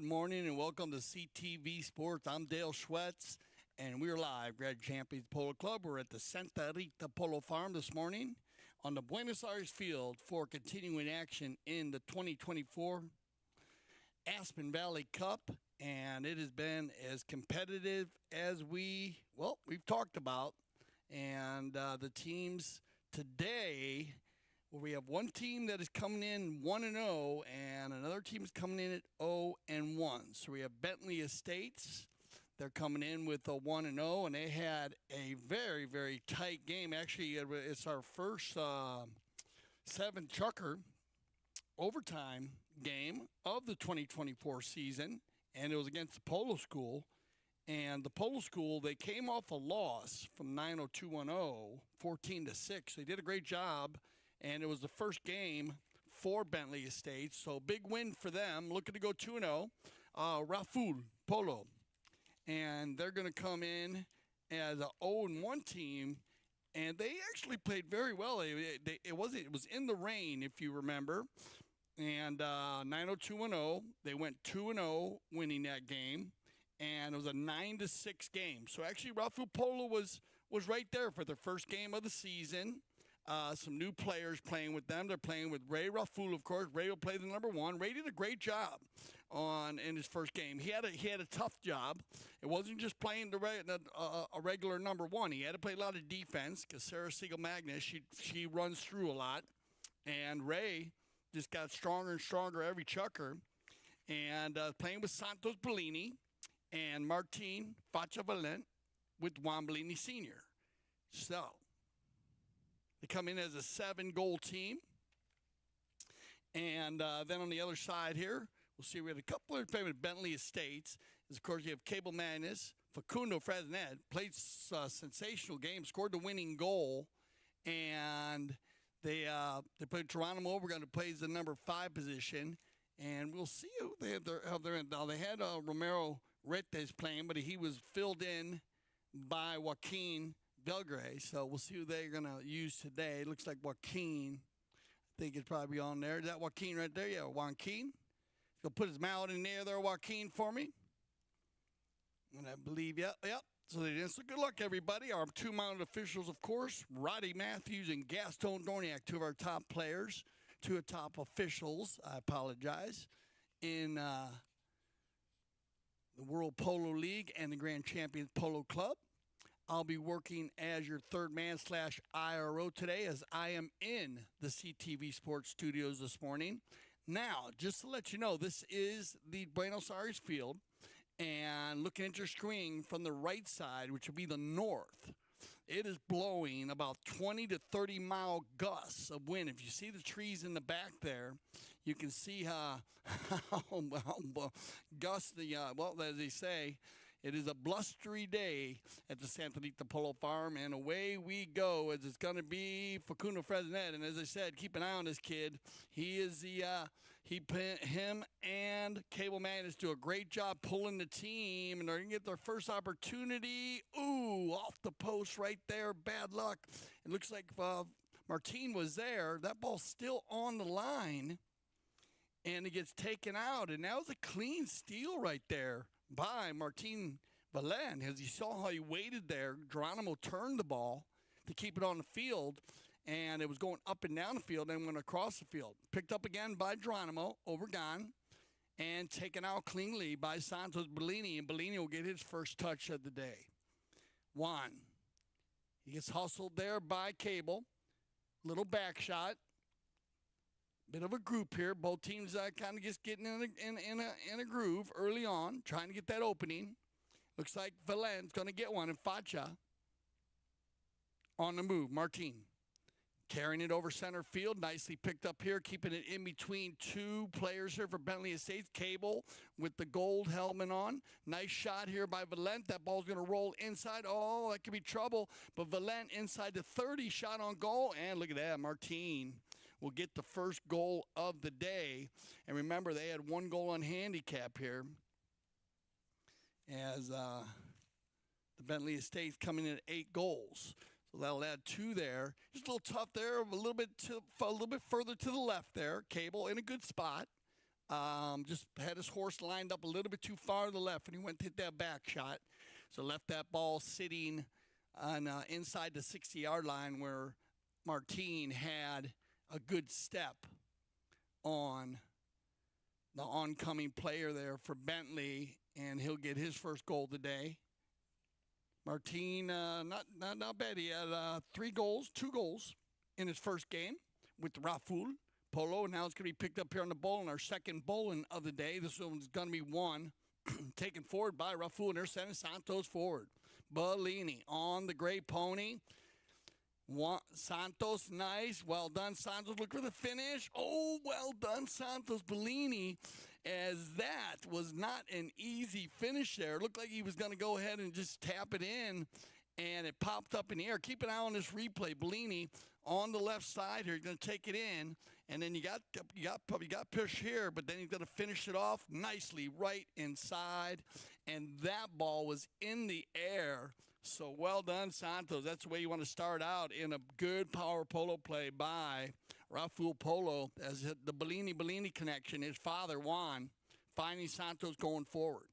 Good morning and welcome to CTV Sports. I'm Dale Schwetz, and we're live. Grand Champions Polo Club. We're at the Santa Rita Polo Farm this morning on the Buenos Aires field for continuing action in the 2024 Aspen Valley Cup, and it has been as competitive as we've talked about. And the teams today, where we have one team that is coming in 1-0 and another team is coming in at 0-1. So we have Bentley Estates. They're coming in with a 1-0, and they had a very, very tight game. Actually, it's our first seven-chucker overtime game of the 2024 season, and it was against the Polo School. And the Polo School, they came off a loss from 90210, 14-6. They did a great job, and it was the first game for Bentley Estates. So big win for them. Looking to go 2-0. Rafool, Polo. And they're going to come in as an 0-1 team, and they actually played very well. It was in the rain, if you remember. And 90210, they went 2-0 winning that game. And it was a 9-6 game. So actually, Rafool Polo was right there for their first game of the season. Some new players playing with them. They're playing with Ray Rafool, of course. Ray will play the number one. Ray did a great job in his first game. He had a tough job. It wasn't just playing a regular number one. He had to play a lot of defense because Sarah Siegel Magnus, she runs through a lot. And Ray just got stronger and stronger every chucker. And playing with Santos Bellini and Martin Facha Valent with Juan Bellini Sr. So they come in as a 7-goal team. And then on the other side here, we'll see we had a couple of playing with Bentley Estates. Of course, you have Cable Madness. Facundo Fresnet played a sensational game, scored the winning goal. And they played Geronimo. We're going to play the number 5 position. And we'll see who how they're in. Now, they had Romero Retes playing, but he was filled in by Joaquin Belgray. So we'll see who they're going to use today. It looks like Joaquin, I think, is probably on there. Is that Joaquin right there? Yeah, Joaquin. He'll put his mouth in there, Joaquin, for me. And I believe, yep. So they did. So good luck, everybody. Our 2 mounted officials, of course, Roddy Matthews and Gaston Dorniak, 2 of our top players, 2 of top officials, I apologize, in the World Polo League and the Grand Champions Polo Club. I'll be working as your third man / IRO today, as I am in the CTV Sports Studios this morning. Now, just to let you know, this is the Buenos Aires field, and looking at your screen from the right side, which would be the north, it is blowing about 20 to 30 mile gusts of wind. If you see the trees in the back there, you can see how gusty, as they say, it is a blustery day at the Santa Rita Polo Farm, and away we go, as it's going to be Facundo Fresnet. And as I said, keep an eye on this kid. He is him and Cable Madness do a great job pulling the team, and they're going to get their first opportunity. Ooh, off the post right there. Bad luck. It looks like Martin was there. That ball's still on the line, and it gets taken out. And that was a clean steal right there by Martin Valent. As you saw how he waited there, Geronimo turned the ball to keep it on the field, and it was going up and down the field and went across the field. Picked up again by Geronimo, overgone, and taken out cleanly by Santos Bellini, and Bellini will get his first touch of the day. Juan, he gets hustled there by Cable. Little back shot. Bit of a group here. Both teams kind of just getting in a groove early on, trying to get that opening. Looks like Valent's going to get one, and Facha on the move. Martin carrying it over center field. Nicely picked up here, keeping it in between 2 players here for Bentley Estates. Cable with the gold helmet on. Nice shot here by Valent. That ball's going to roll inside. Oh, that could be trouble. But Valent inside the 30, shot on goal. And look at that, Martin will get the first goal of the day. And remember, they had 1 goal on handicap here, as the Bentley Estates coming in at 8 goals. So that'll add 2 there. Just a little tough there, a little bit further to the left there. Cable in a good spot. Just had his horse lined up a little bit too far to the left, and he went to hit that back shot. So left that ball sitting on inside the 60-yard line where Martine had a good step on the oncoming player there for Bentley, and he'll get his first goal today. Martine, not bad. He had 2 goals in his first game with Rafool. Polo, now it's going to be picked up here on the bowling, our second bowling of the day. This one's going to be won, taken forward by Rafool, and they're sending Santos forward. Bellini on the gray pony. Santos, nice. Well done, Santos. Look for the finish. Oh, well done, Santos. Bellini, as that was not an easy finish there. It looked like he was going to go ahead and just tap it in, and it popped up in the air. Keep an eye on this replay. Bellini on the left side here. He's going to take it in, and then you got push here, but then he's going to finish it off nicely right inside, and that ball was in the air. So well done, Santos. That's the way you want to start out in a good power polo play by Rafool Polo, as the Bellini connection. His father, Juan, finding Santos going forward.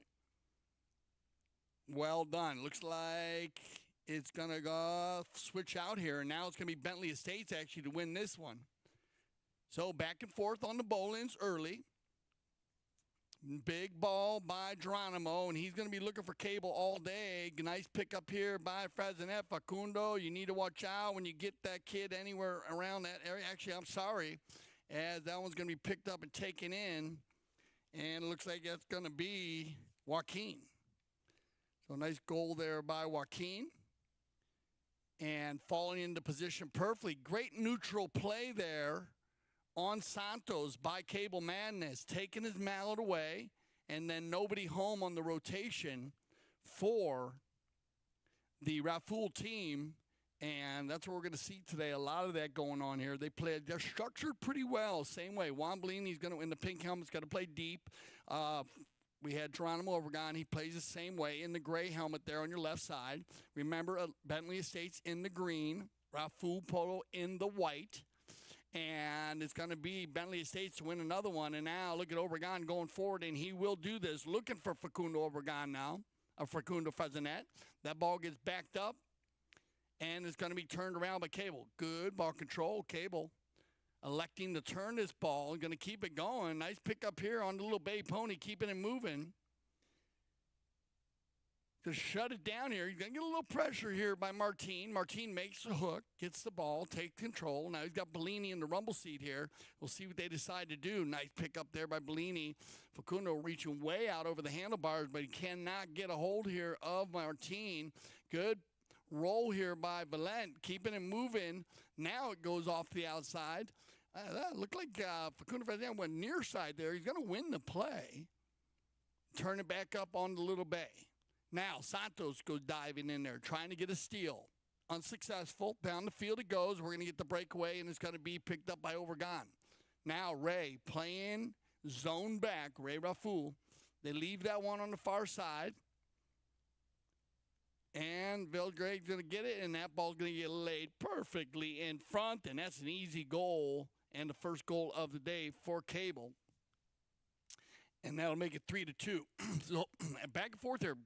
Well done. Looks like it's going to go switch out here, and now it's going to be Bentley Estates actually to win this one. So back and forth on the bowlings early. Big ball by Geronimo, and he's going to be looking for cable all day. Nice pickup here by Fresinet. Facundo, you need to watch out when you get that kid anywhere around that area. Actually, I'm sorry, as that one's going to be picked up and taken in, and it looks like that's going to be Joaquin. So nice goal there by Joaquin, and falling into position perfectly. Great neutral play there on Santos by Cable Madness, taking his mallet away, and then nobody home on the rotation for the Rafool team, and that's what we're going to see today. A lot of that going on here. They're structured pretty well. Same way. Juan Bellini's going to, in the pink helmet's got to play deep. We had Geronimo Obregon. He plays the same way in the gray helmet there on your left side. Remember, Bentley Estates in the green, Rafool Polo in the white. And it's going to be Bentley Estates to win another one. And now look at Obregon going forward, and he will do this. Looking for Facundo Obregon now, Facundo Fresinet. That ball gets backed up, and it's going to be turned around by Cable. Good ball control. Cable electing to turn this ball. Going to keep it going. Nice pickup here on the little bay pony, keeping it moving. To shut it down here. He's going to get a little pressure here by Martine. Martine makes the hook, gets the ball, takes control. Now he's got Bellini in the rumble seat here. We'll see what they decide to do. Nice pickup there by Bellini. Facundo reaching way out over the handlebars, but he cannot get a hold here of Martine. Good roll here by Valent, keeping it moving. Now it goes off to the outside. That looked like Facundo Fresinet went near side there. He's going to win the play. Turn it back up on the little bay. Now, Santos goes diving in there, trying to get a steal. Unsuccessful. Down the field it goes. We're going to get the breakaway, and it's going to be picked up by Obregon. Now, Ray playing zone back, Ray Rafool. They leave that one on the far side. And Vilgrave's going to get it, and that ball's going to get laid perfectly in front, and that's an easy goal, and the first goal of the day for Cable. And that'll make it 3-2. So, back and forth there.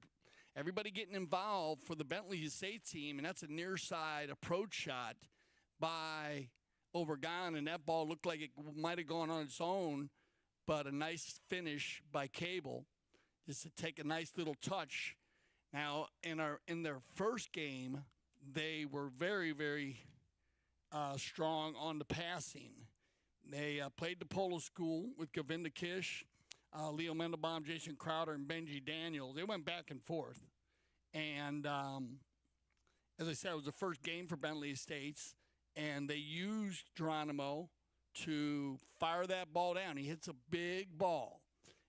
Everybody getting involved for the Bentley Estates team, and that's a near side approach shot by Obregon, and that ball looked like it might have gone on its own, but a nice finish by Cable just to take a nice little touch. Now, in their first game, they were very, very strong on the passing. They played the Polo School with Govinda Kish, Leo Mendelbaum, Jason Crowder, and Benji Daniels. They went back and forth. And as I said, it was the first game for Bentley Estates, and they used Geronimo to fire that ball down. He hits a big ball,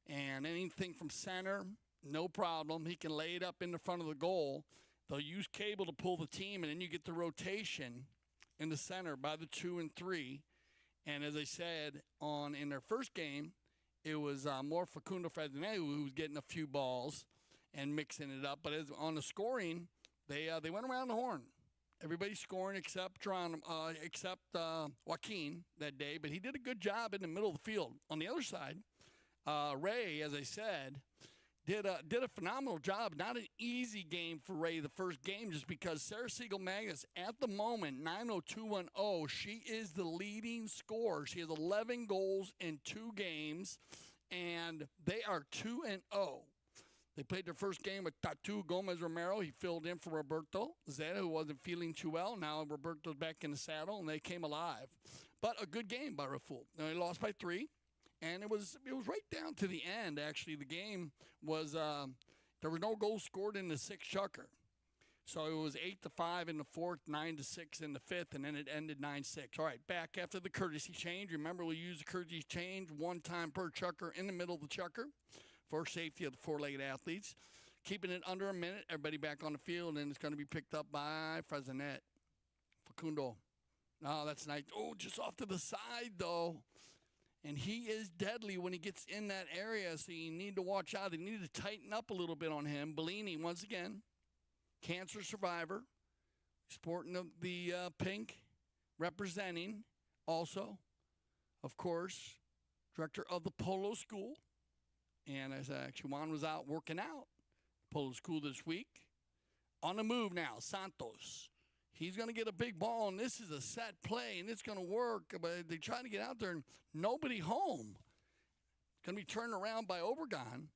and anything from center, no problem. He can lay it up in the front of the goal. They'll use Cable to pull the team, and then you get the rotation in the center by the 2 and 3. And as I said, in their first game, it was more Facundo Fresinet who was getting a few balls and mixing it up. But on the scoring, they went around the horn. Everybody scoring except Joaquin that day. But he did a good job in the middle of the field. On the other side, Ray, as I said, did a phenomenal job. Not an easy game for Ray the first game, just because Sarah Siegel Magnus at the moment 90210. She is the leading scorer. She has 11 goals in 2 games, and they are 2-0. They played their first game with Tatu Gomez Romero. He filled in for Roberto Zeta, who wasn't feeling too well. Now Roberto's back in the saddle, and they came alive. But a good game by Rafool. They lost by 3. And it was right down to the end, actually. The game was, there was no goals scored in the 6th chukker. So it was 8-5 in the 4th, 9-6 in the 5th, and then it ended 9-6. All right, back after the courtesy change. Remember, we use the courtesy change 1 time per chukker in the middle of the chukker for safety of the 4-legged athletes. Keeping it under a minute, everybody back on the field, and it's going to be picked up by Fresenet. Facundo. Oh, that's nice. Oh, just off to the side, though. And he is deadly when he gets in that area, so you need to watch out. You need to tighten up a little bit on him. Bellini, once again, cancer survivor, sporting the pink, representing also, of course, director of the Polo School. And as Chuan was out working out, Polo School this week. On the move now, Santos. He's going to get a big ball, and this is a set play, and it's going to work. But they try to get out there, and nobody home. It's going to be turned around by Obregon.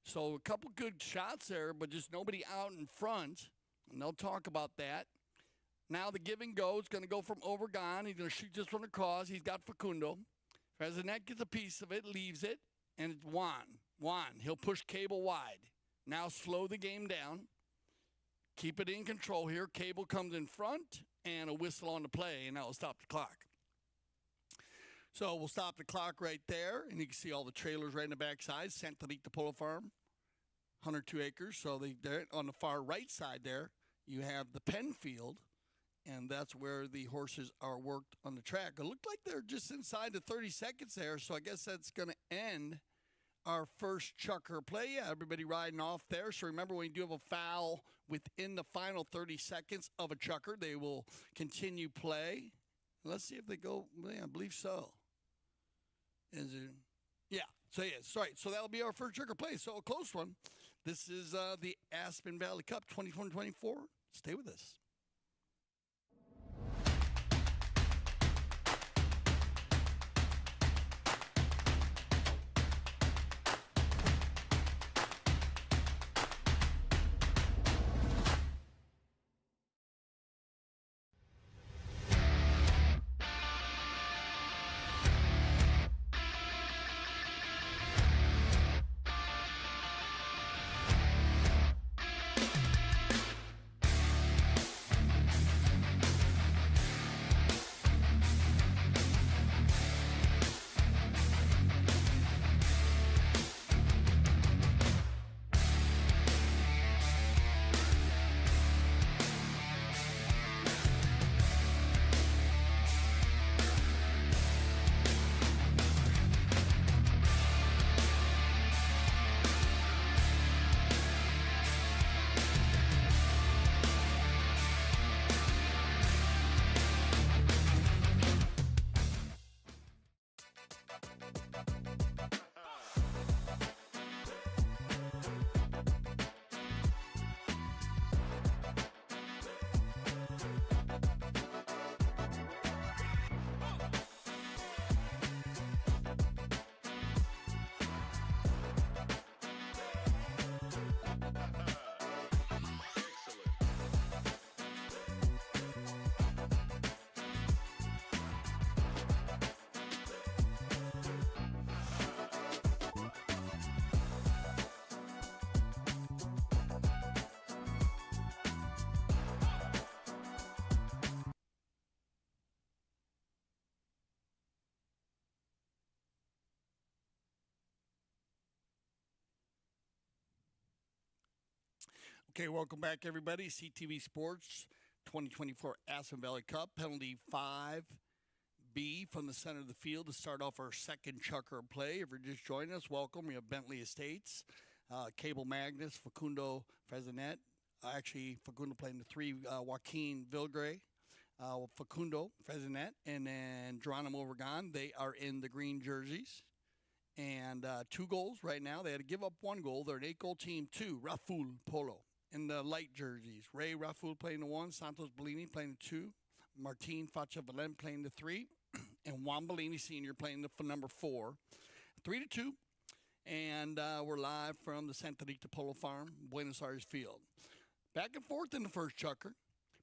So a couple good shots there, but just nobody out in front, and they'll talk about that. Now the give and go is going to go from Obregon. He's going to shoot this one across. He's got Facundo. Fresenet gets a piece of it, leaves it, and it's Juan. He'll push Cable wide. Now slow the game down. Keep it in control here. Cable comes in front, and a whistle on the play, and that will stop the clock. So we'll stop the clock right there, and you can see all the trailers right in the backside. Santa Rita Polo Farm, 102 acres. So they're on the far right side there, you have the pen field, and that's where the horses are worked on the track. It looked like they're just inside the 30 seconds there, so I guess that's going to end our first chukker play. Yeah, everybody riding off there. So remember, when you do have a foul within the final 30 seconds of a chukker, they will continue play. Let's see if they go. Yeah, I believe so. Is it? Yeah. So yes. Right. So that'll be our first chukker play. So a close one. This is the Aspen Valley Cup 2024. Stay with us. Okay, welcome back, everybody. CTV Sports 2024 Aspen Valley Cup. Penalty 5B from the center of the field to start off our second chukker play. If you're just joining us, welcome. We have Bentley Estates, Cable Magnus, Facundo Fresenet. Actually, Facundo playing the 3, Joaquin Vilgray, Facundo Fresenet, and then Geronimo Obregon. They are in the green jerseys. And 2 goals right now. They had to give up 1 goal. They're an 8-goal team, too. Rafool, Polo, in the light jerseys. Ray Rafool playing the 1. Santos Bellini playing the 2. Martin Fachavalen playing the 3. And Juan Bellini Sr. playing the number 4. 3-2. And we're live from the Santa Rita Polo Farm, Buenos Aires Field. Back and forth in the first chukker.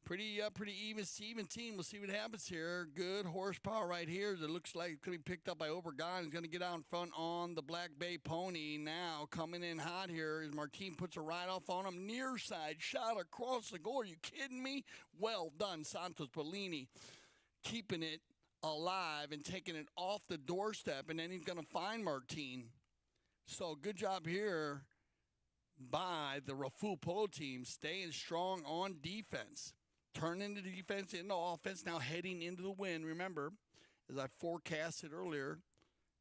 Pretty even team. We'll see what happens here. Good horsepower right here. It looks like it's going to be picked up by Obregon. He's going to get out in front on the Black Bay Pony. Now coming in hot here is Martin, puts a ride off on him. Near side shot across the goal. Are you kidding me? Well done, Santos Bellini. Keeping it alive and taking it off the doorstep. And then he's going to find Martin. So good job here by the Rafool Polo team, staying strong on defense. Turning the defense into offense, now heading into the wind. Remember, as I forecasted earlier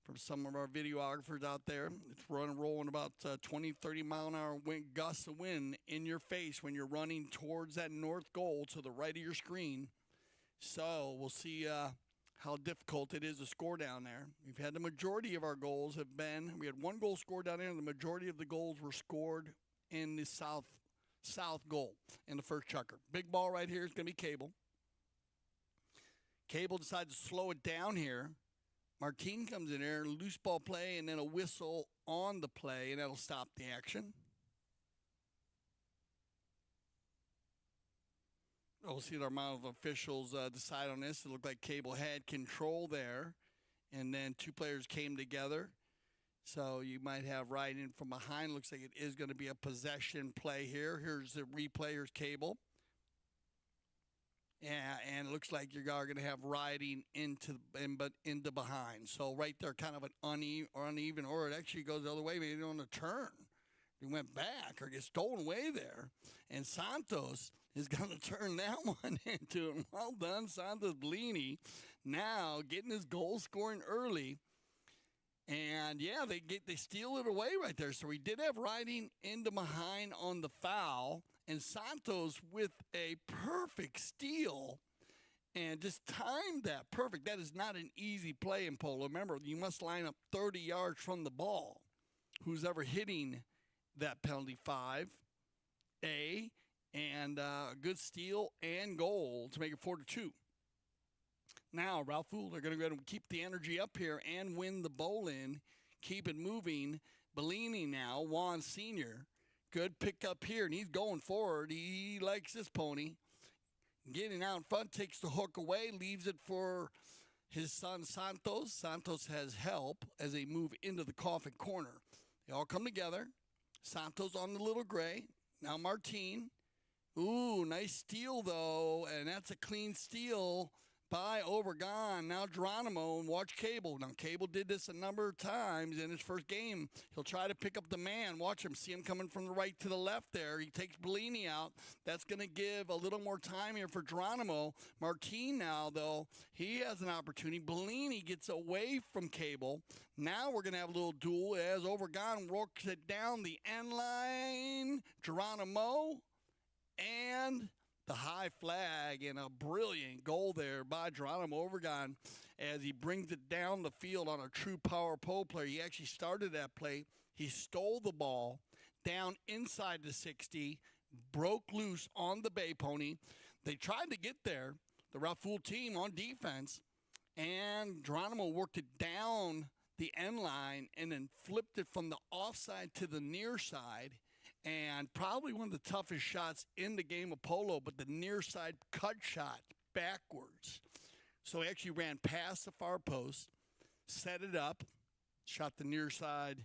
from some of our videographers out there, it's rolling about 20, 30 mile an hour wind, gusts of wind in your face when you're running towards that north goal to the right of your screen. So we'll see how difficult it is to score down there. We've had the majority of our goals have been, we had 1 goal scored down there, and the majority of the goals were scored in the south goal in the first chukker. Big ball right here is going to be Cable. Cable decides to slow it down here. Martin comes in there, loose ball play, and then a whistle on the play, and that'll stop the action. We'll see what our amount of officials decide on this. It looked like Cable had control there, and then 2 players came together. So you might have right in from behind. Looks like it is going to be a possession play here. Here's the replay. Here's Cable. Yeah, and it looks like you are going to have riding into behind. So right there, kind of an uneven, or it actually goes the other way, maybe on a turn. He went back or gets stolen away there. And Santos is going to turn that one into it. Well done, Santos Bellini. Now getting his goal scoring early. And, yeah, they steal it away right there. So we did have riding into behind on the foul. And Santos with a perfect steal and just timed that perfect. That is not an easy play in polo. Remember, you must line up 30 yards from the ball. Who's ever hitting that penalty 5A. And a good steal and goal to make it 4-2. Now, Rafool, they're going to go ahead and keep the energy up here and win the bowl in. Keep it moving. Bellini now, Juan Sr. Good pick up here, and he's going forward. He likes this pony. Getting out in front, takes the hook away, leaves it for his son Santos. Santos has help as they move into the coffin corner. They all come together. Santos on the little gray. Now Martin. Ooh, nice steal, though, and that's a clean steal by Obregon. Now Geronimo, and watch Cable. Now Cable did this a number of times in his first game. He'll try to pick up the man. Watch him. See him coming from the right to the left there. He takes Bellini out. That's going to give a little more time here for Geronimo. Martin now, though, he has an opportunity. Bellini gets away from Cable. Now we're going to have a little duel as Obregon works it down the end line. Geronimo and the high flag, and a brilliant goal there by Geronimo Obregon as he brings it down the field on a true power pole player. He actually started that play. He stole the ball down inside the 60, broke loose on the Bay Pony. They tried to get there, the Rafool team on defense, and Geronimo worked it down the end line and then flipped it from the offside to the near side. And probably one of the toughest shots in the game of polo, but the near side cut shot backwards. So he actually ran past the far post, set it up, shot the near side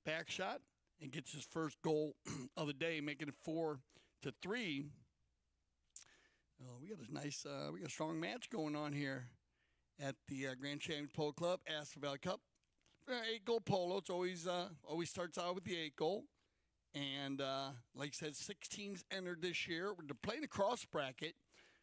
back shot, and gets his first goal of the day, making it 4-3. We got a nice, we got a strong match going on here at the Grand Champions Polo Club, Aspen Valley Cup. 8-goal polo. It's always starts out with the 8-goal. And like I said, 6 teams entered this year. They're playing a cross bracket,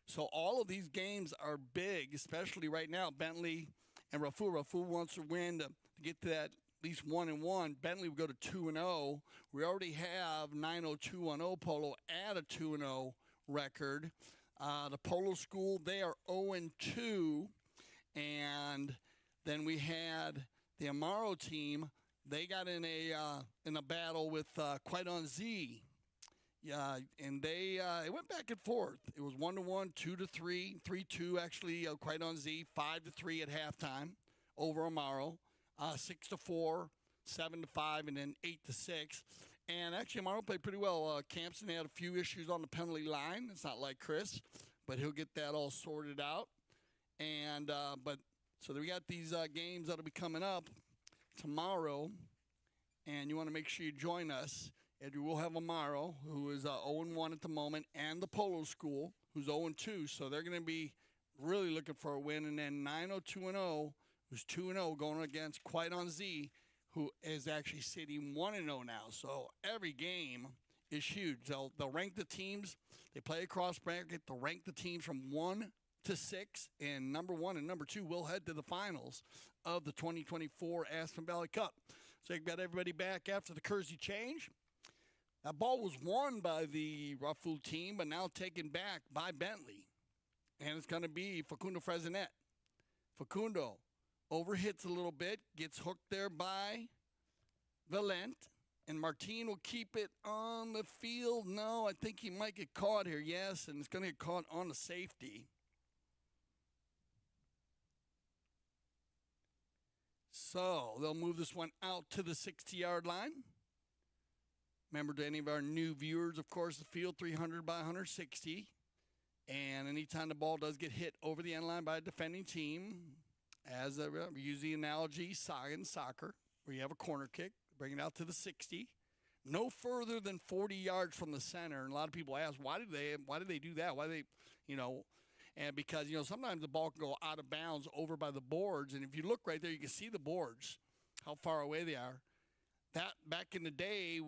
so all of these games are big, especially right now. Bentley and Rafool. Rafool wants to win to get to that at least 1-1. Bentley will go to 2-0. We already have 90210 Polo at a 2-0 record. The Polo School, they are 0-2. And then we had the Amaro team They got in a battle with Quite on Z. Yeah, and they it went back and forth. It was 1-1, 2-3, 3-2 actually. Quite on Z, 5-3 at halftime over Amaro, 6-4, 7-5, and then 8-6. And actually, Amaro played pretty well. Campson had a few issues on the penalty line. It's not like Chris, but he'll get that all sorted out. And but so we got these games that'll be coming up tomorrow, and you want to make sure you join us. And we'll have Amaro, who is 0-1 at the moment, and the Polo School, who's 0-2. So they're going to be really looking for a win. And then 902-0, who's 2-0, going against Quite on Z, who is actually sitting 1-0 now. So every game is huge. They'll rank the teams. They play across bracket. They'll rank the teams from 1 to 6. And number 1 and number 2 will head to the finals of the 2024 Aspen Valley Cup. So you've got everybody back after the Kersey change. That ball was won by the Rafool team, but now taken back by Bentley. And it's going to be Facundo Frezinet. Facundo overhits a little bit, gets hooked there by Valent. And Martin will keep it on the field. No, I think he might get caught here. Yes, and it's going to get caught on the safety. So they'll move this one out to the 60-yard line. Remember, to any of our new viewers, of course, the field 300 by 160. And anytime the ball does get hit over the end line by a defending team, as we use the analogy in soccer, where you have a corner kick, bring it out to the 60. No further than 40 yards from the center. And a lot of people ask, why did they do that? Why they, and because, sometimes the ball can go out of bounds over by the boards. And if you look right there, you can see the boards, how far away they are. That back in the day,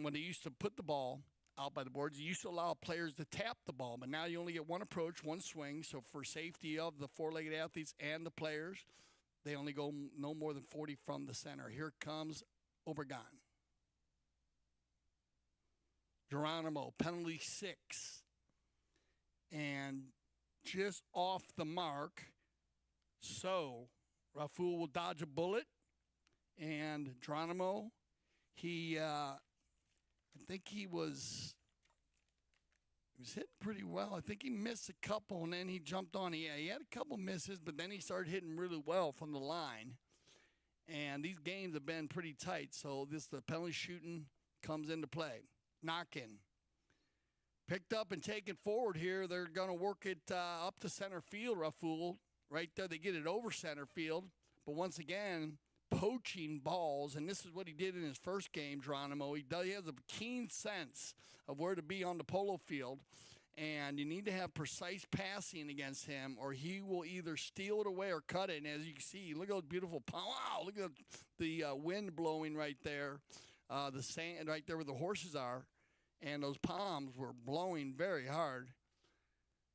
when they used to put the ball out by the boards, you used to allow players to tap the ball. But now you only get one approach, one swing. So for safety of the four-legged athletes and the players, they only go no more than 40 from the center. Here comes Obregon. Geronimo, penalty 6. And just off the mark. So Rafool will dodge a bullet. And Geronimo, I think he was hitting pretty well. I think he missed a couple, and then he jumped on. Yeah, he had a couple misses, but then he started hitting really well from the line. And these games have been pretty tight, so the penalty shooting comes into play. Knock-in. Picked up and taken forward here. They're going to work it up to center field, Rafool. Right there, they get it over center field. But once again, poaching balls, and this is what he did in his first game, Geronimo. He has a keen sense of where to be on the polo field, and you need to have precise passing against him, or he will either steal it away or cut it. And as you can see, look at those beautiful wow! Look at the wind blowing right there, the sand right there where the horses are, and those palms were blowing very hard.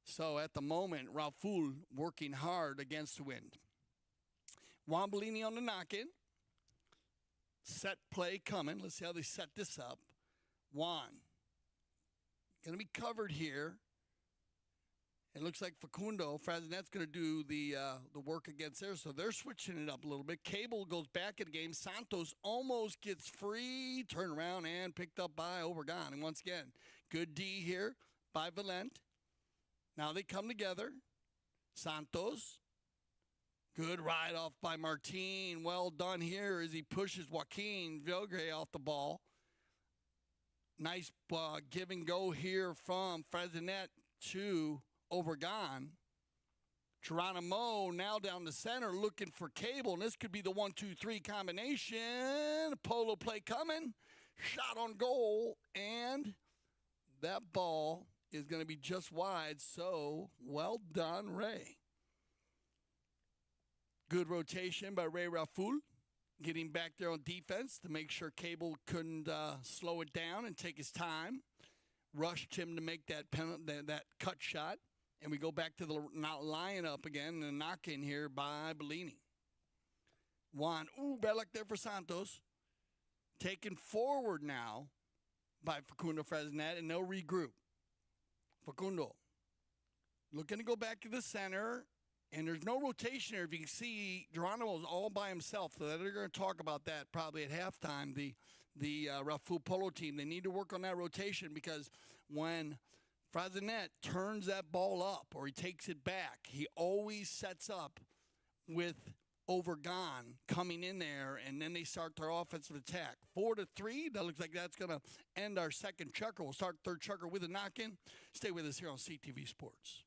So at the moment, Rafool working hard against the wind. Juan Bellini on the knock-in. Set play coming. Let's see how they set this up. Juan. Going to be covered here. It looks like Facundo Frezinet's going to do the work against there. So they're switching it up a little bit. Cable goes back in the game. Santos almost gets free. Turn around and picked up by Obregon. And once again, good D here by Valent. Now they come together. Santos. Good ride off by Martin. Well done here as he pushes Joaquin Vilgre off the ball. Nice give and go here from Frezinet to Obregon. Geronimo now down the center looking for Cable. And this could be the 1-2-3 combination. Polo play coming. Shot on goal. And that ball is going to be just wide. So well done, Ray. Good rotation by Ray Rafool, getting back there on defense to make sure Cable couldn't slow it down and take his time. Rushed him to make that cut shot. And we go back to the not line up again, and a knock-in here by Bellini. Juan, bad luck there for Santos. Taken forward now by Facundo Frezinet, and they'll regroup. Facundo looking to go back to the center. And there's no rotation here. If you can see, Geronimo's all by himself. So they're going to talk about that probably at halftime. The Rafool Polo team, they need to work on that rotation, because when Frasinet turns that ball up or he takes it back, he always sets up with Overgone coming in there, and then they start their offensive attack. 4-3, that looks like that's going to end our second chucker. We'll start third chucker with a knock-in. Stay with us here on CTV Sports.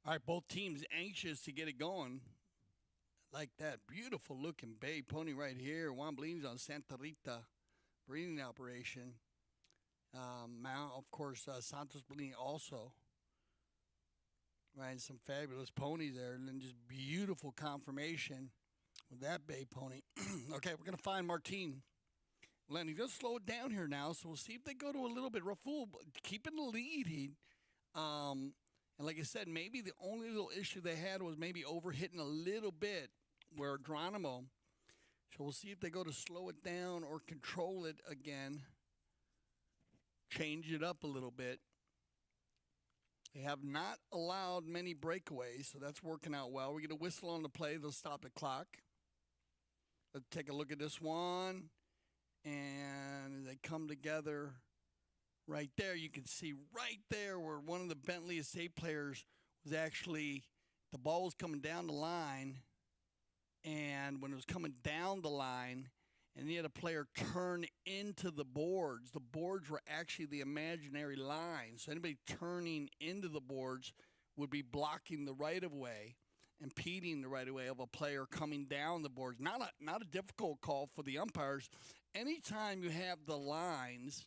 All right, both teams anxious to get it going. Like that beautiful looking bay pony right here. Juan Bellini's on Santa Rita breeding operation. Now, of course, Santos Bellini also. Right, and some fabulous ponies there. And then just beautiful conformation with that bay pony. Okay, we're going to find Martine. Lenny's going to slow it down here now, so we'll see if they go to a little bit. Rafool keeping the lead. And like I said, maybe the only little issue they had was maybe overhitting a little bit where Geronimo. So we'll see if they go to slow it down or control it again. Change it up a little bit. They have not allowed many breakaways, so that's working out well. We get a whistle on the play. They'll stop the clock. Let's take a look at this one. And they come together. Right there, you can see right there where one of the Bentley Estate players was actually, the ball was coming down the line, and when it was coming down the line, and he had a player turn into the boards were actually the imaginary line. So anybody turning into the boards would be blocking the right-of-way, impeding the right-of-way of a player coming down the boards. Not a difficult call for the umpires. Anytime you have the lines,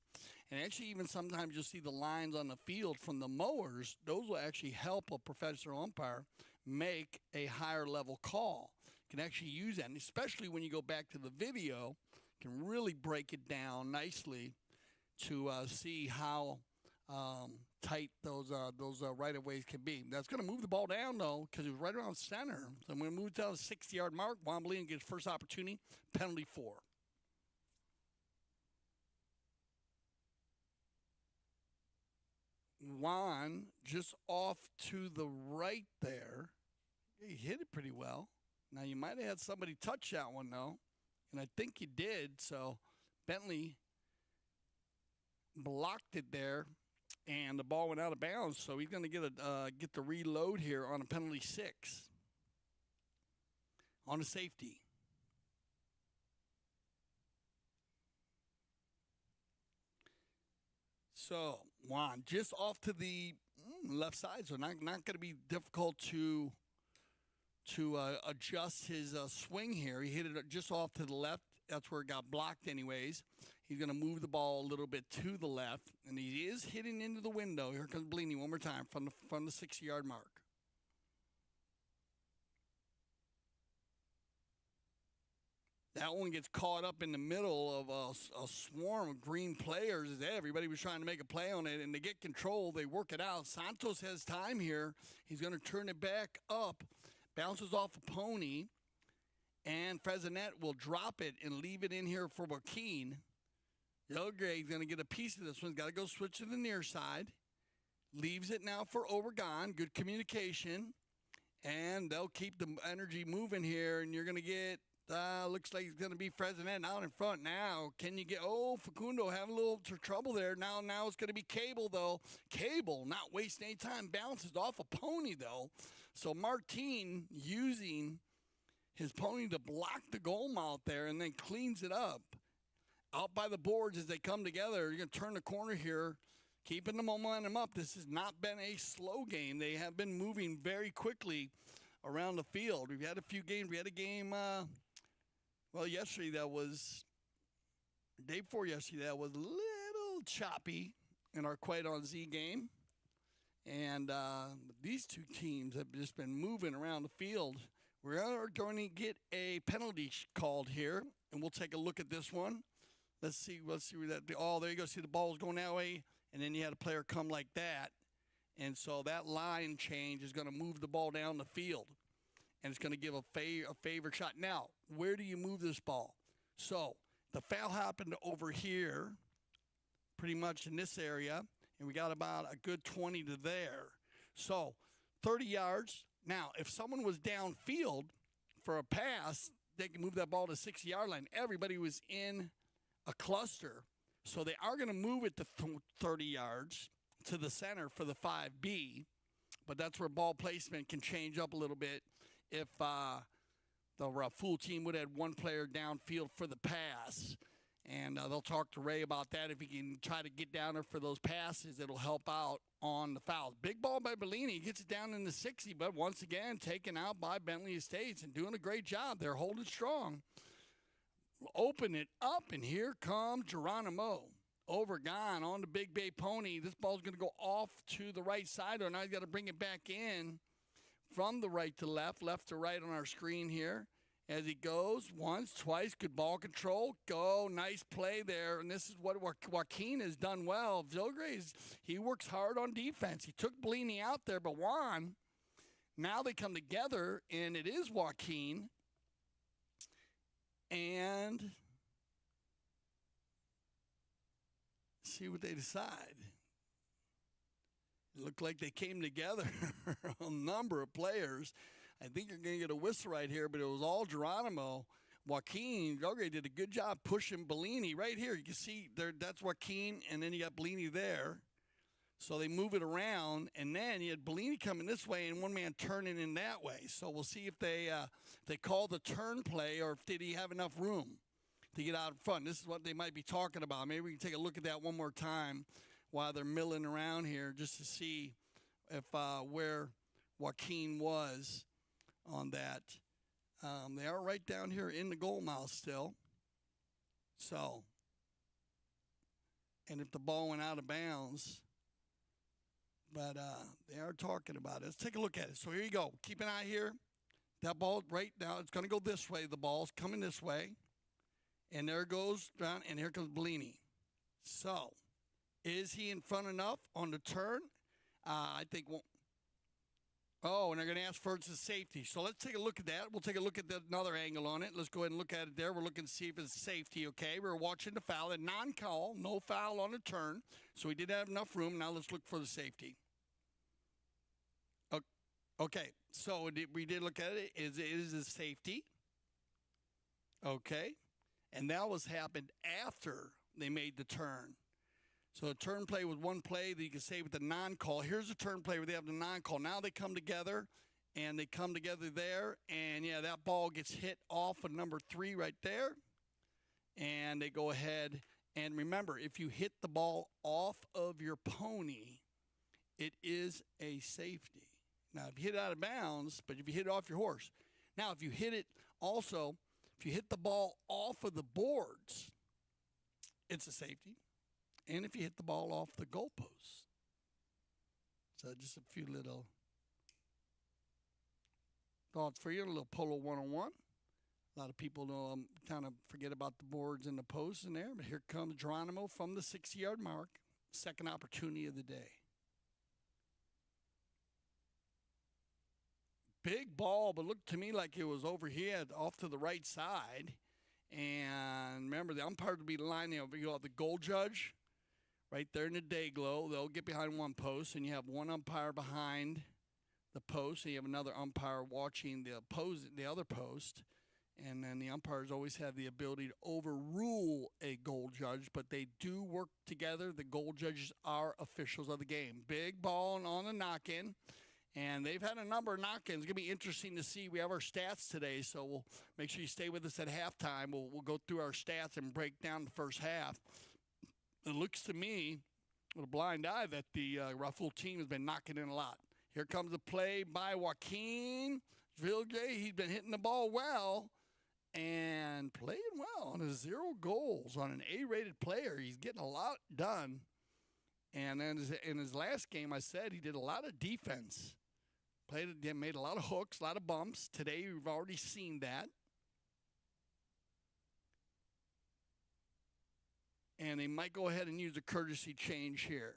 and actually even sometimes you'll see the lines on the field from the mowers, those will actually help a professional umpire make a higher level call. You can actually use that, and especially when you go back to the video, you can really break it down nicely to see how tight those right-of-ways can be. That's going to move the ball down, though, because it was right around center. So I'm going to move it down the 60-yard mark. Juan Bellini gets first opportunity, penalty 4. Juan just off to the right there. He hit it pretty well. Now, you might have had somebody touch that one, though, and I think he did. So Bentley blocked it there, and the ball went out of bounds. So he's going to get the reload here on a penalty 6 on a safety. So Juan just off to the left side, so not going to be difficult to adjust his swing here. He hit it just off to the left. That's where it got blocked anyways. He's going to move the ball a little bit to the left, and he is hitting into the window. Here comes Bellini one more time from the 60-yard mark. That one gets caught up in the middle of a swarm of green players. Everybody was trying to make a play on it, and they get control. They work it out. Santos has time here. He's going to turn it back up. Bounces off a pony, and Frezinet will drop it and leave it in here for Joaquin. Yelgray's going to get a piece of this one. He's got to go switch to the near side. Leaves it now for Obregon. Good communication. And they'll keep the energy moving here, and you're going to get, looks like it's going to be Frezinet out in front now. Can you get, Facundo having a little trouble there. Now it's going to be Cable, though. Cable, not wasting any time, bounces off a pony, though. So Martin using his pony to block the goal mouth there and then cleans it up. Out by the boards as they come together. You're going to turn the corner here, keeping the momentum up. This has not been a slow game. They have been moving very quickly around the field. We've had a few games. We had a game, yesterday that was, day before yesterday, that was a little choppy in our Quiet on Z game. And these two teams have just been moving around the field. We're going to get a penalty called here, and we'll take a look at this one. Let's see where that. Oh, there you go. See, the ball's going that way, and then you had a player come like that, and so that line change is going to move the ball down the field, and it's going to give a favorite shot. Now, where do you move this ball? So the foul happened over here, pretty much in this area, and we got about a good 20 to there. So 30 yards. Now, if someone was downfield for a pass, they can move that ball to 60-yard line. Everybody was in a cluster, so they are going to move it to 30 yards to the center for the 5B, but that's where ball placement can change up a little bit if the Rafool team would have had one player downfield for the pass, and they'll talk to Ray about that. If he can try to get down there for those passes, it'll help out on the fouls. Big ball by Bellini, gets it down in the 60, but once again taken out by Bentley Estates and doing a great job. They're holding strong. Open it up, and here comes Geronimo. Overgone on the Big Bay Pony. This ball's going to go off to the right side, or now he's got to bring it back in from the right to left to right on our screen here. As he goes once, twice, good ball control. Go, nice play there. And this is what Joaquin has done well. Vilgrays, he works hard on defense. He took Bellini out there, but Juan, now they come together, and it is Joaquin. And see what they decide. It looked like they came together, a number of players. I think you're going to get a whistle right here, but it was all Geronimo. Joaquin, Vilgray did a good job pushing Bellini right here. You can see there, that's Joaquin, and then you got Bellini there. So they move it around, and then you had Bellini coming this way and one man turning in that way. So we'll see if they call the turn play, or if did he have enough room to get out in front. This is what they might be talking about. Maybe we can take a look at that one more time while they're milling around here, just to see if where Joaquin was on that. They are right down here in the goal mouth still. So, and if the ball went out of bounds, but they are talking about it. Let's take a look at it. So here you go. Keep an eye here. That ball right now, it's going to go this way. The ball's coming this way. And there goes down, and here comes Bellini. So, is he in front enough on the turn? I think won't. Oh, and they're going to ask for it's a safety. So let's take a look at that. We'll take a look at another angle on it. Let's go ahead and look at it there. We're looking to see if it's safety, okay? We're watching the foul. A non-call, no foul on the turn. So we did have enough room. Now let's look for the safety. Okay, so we did look at it. It is a safety. Okay. And that was happened after they made the turn. So the turn play was one play that you can say with the non-call. Here's a turn play where they have the non-call. Now they come together, and they come together there. And, yeah, that ball gets hit off of number 3 right there. And they go ahead. And remember, if you hit the ball off of your pony, it is a safety. Now, if you hit it out of bounds, but if you hit it off your horse. Now, if you hit it also, if you hit the ball off of the boards, it's a safety. And if you hit the ball off the goalposts. So just a few little thoughts for you, a little Polo 101. A lot of people know kind of forget about the boards and the posts in there, but here comes Geronimo from the 60-yard mark. Second opportunity of the day. Big ball, but looked to me like it was over here off to the right side. And remember, the umpires will be lining up. You got the goal judge right there in the day glow. They'll get behind one post, and you have one umpire behind the post, and you have another umpire watching the other post. And then the umpires always have the ability to overrule a goal judge, but they do work together. The goal judges are officials of the game. Big ball on the knock-in. And they've had a number of knock-ins. It's going to be interesting to see. We have our stats today, so we'll make sure you stay with us at halftime. We'll go through our stats and break down the first half. It looks to me, with a blind eye, that the Rafool team has been knocking in a lot. Here comes the play by Joaquin Vilgay. He's been hitting the ball well and playing well on his 0 goals on an A-rated player. He's getting a lot done. And then in his last game, I said he did a lot of defense. Made a lot of hooks, a lot of bumps. Today, we've already seen that. And they might go ahead and use a courtesy change here.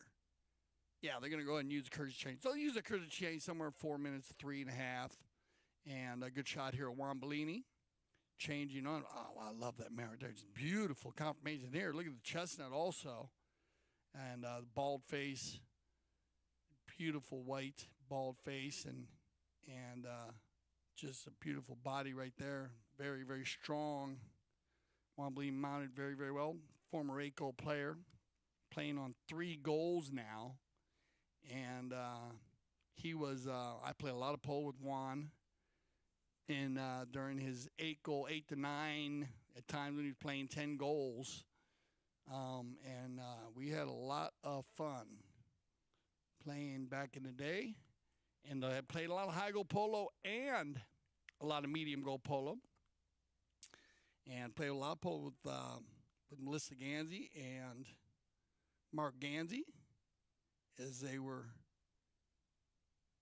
Yeah, they're going to go ahead and use a courtesy change. They'll use a courtesy change somewhere 4 minutes, 3.5. And a good shot here, Juan Bellini. Changing on. Oh, I love that merit. There's beautiful confirmation here. Look at the chestnut also. And the bald face. Beautiful white bald face. And just a beautiful body right there. Very, very strong. Juan Bellini mounted very, very well. Former ACO player. Playing on 3 goals now. And he was, I played a lot of polo with Juan during his 8 to 9, at times when he was playing 10 goals. And we had a lot of fun playing back in the day. And I played a lot of high goal polo and a lot of medium goal polo. And played a lot of polo with Melissa Ganzi and Mark Ganzi as they were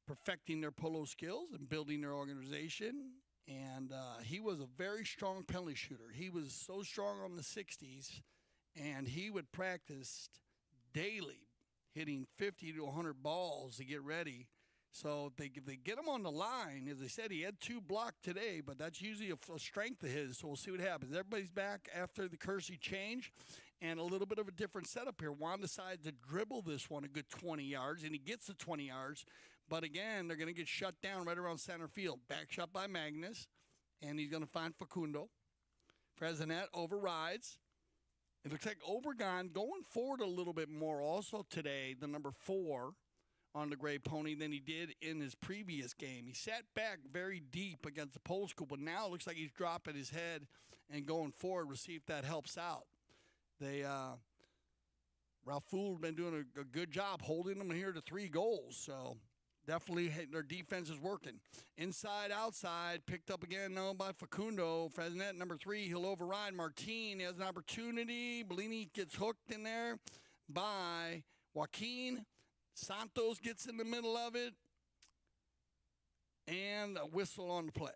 perfecting their polo skills and building their organization. And he was a very strong penalty shooter. He was so strong on the 60s, and he would practice daily, hitting 50 to 100 balls to get ready. So if they get him on the line, as I said, he had 2 blocked today, but that's usually a strength of his. So we'll see what happens. Everybody's back after the courtesy change, and a little bit of a different setup here. Juan decides to dribble this one a good 20 yards, and he gets the 20 yards. But again, they're going to get shut down right around center field. Back shot by Magnus, and he's going to find Facundo. Frezinet overrides. It looks like Obregon going forward a little bit more also today, the number 4 on the gray pony, than he did in his previous game. He sat back very deep against the Polo School, but now it looks like he's dropping his head and going forward. We'll see if that helps out. Rafool has been doing a good job holding them here to 3 goals, so definitely their defense is working. Inside, outside, picked up again now by Facundo. Frezinet, number 3, he'll override. Martin has an opportunity. Bellini gets hooked in there by Joaquin. Santos gets in the middle of it. And a whistle on the play.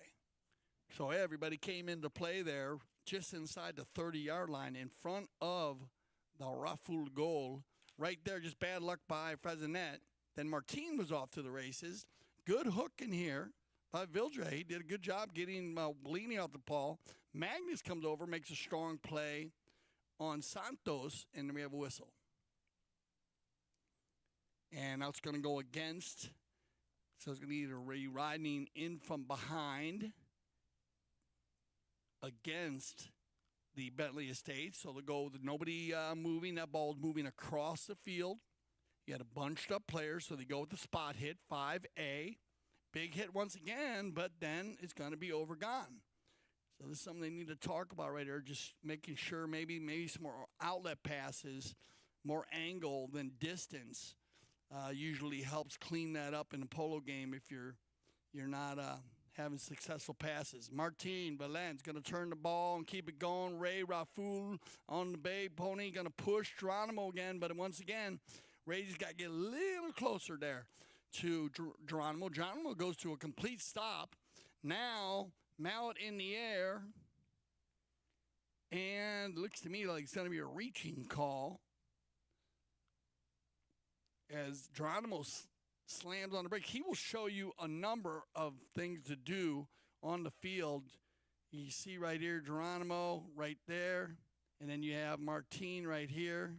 So everybody came into play there just inside the 30-yard line in front of the Rafool goal. Right there, just bad luck by Frezinet. Then Martin was off to the races. Good hook in here by Vildre. He did a good job getting Bellini off the ball. Magnus comes over, makes a strong play on Santos, and then we have a whistle. And now it's going to go against. So it's going to be either riding in from behind against the Bentley estate. So they'll go with nobody moving. That ball is moving across the field. You had a bunched up players, so they go with the spot hit, 5A. Big hit once again, but then it's going to be overgone. So this is something they need to talk about right there, just making sure maybe some more outlet passes, more angle than distance. Usually helps clean that up in a polo game if you're not having successful passes. Martin Valen's going to turn the ball and keep it going. Ray Rafool on the bay pony, going to push Geronimo again, but once again, Ray's got to get a little closer there to Geronimo. Geronimo goes to a complete stop. Now, mallet in the air. And looks to me like it's going to be a reaching call as Geronimo slams on the brake. He will show you a number of things to do on the field. You see right here, Geronimo right there. And then you have Martin right here.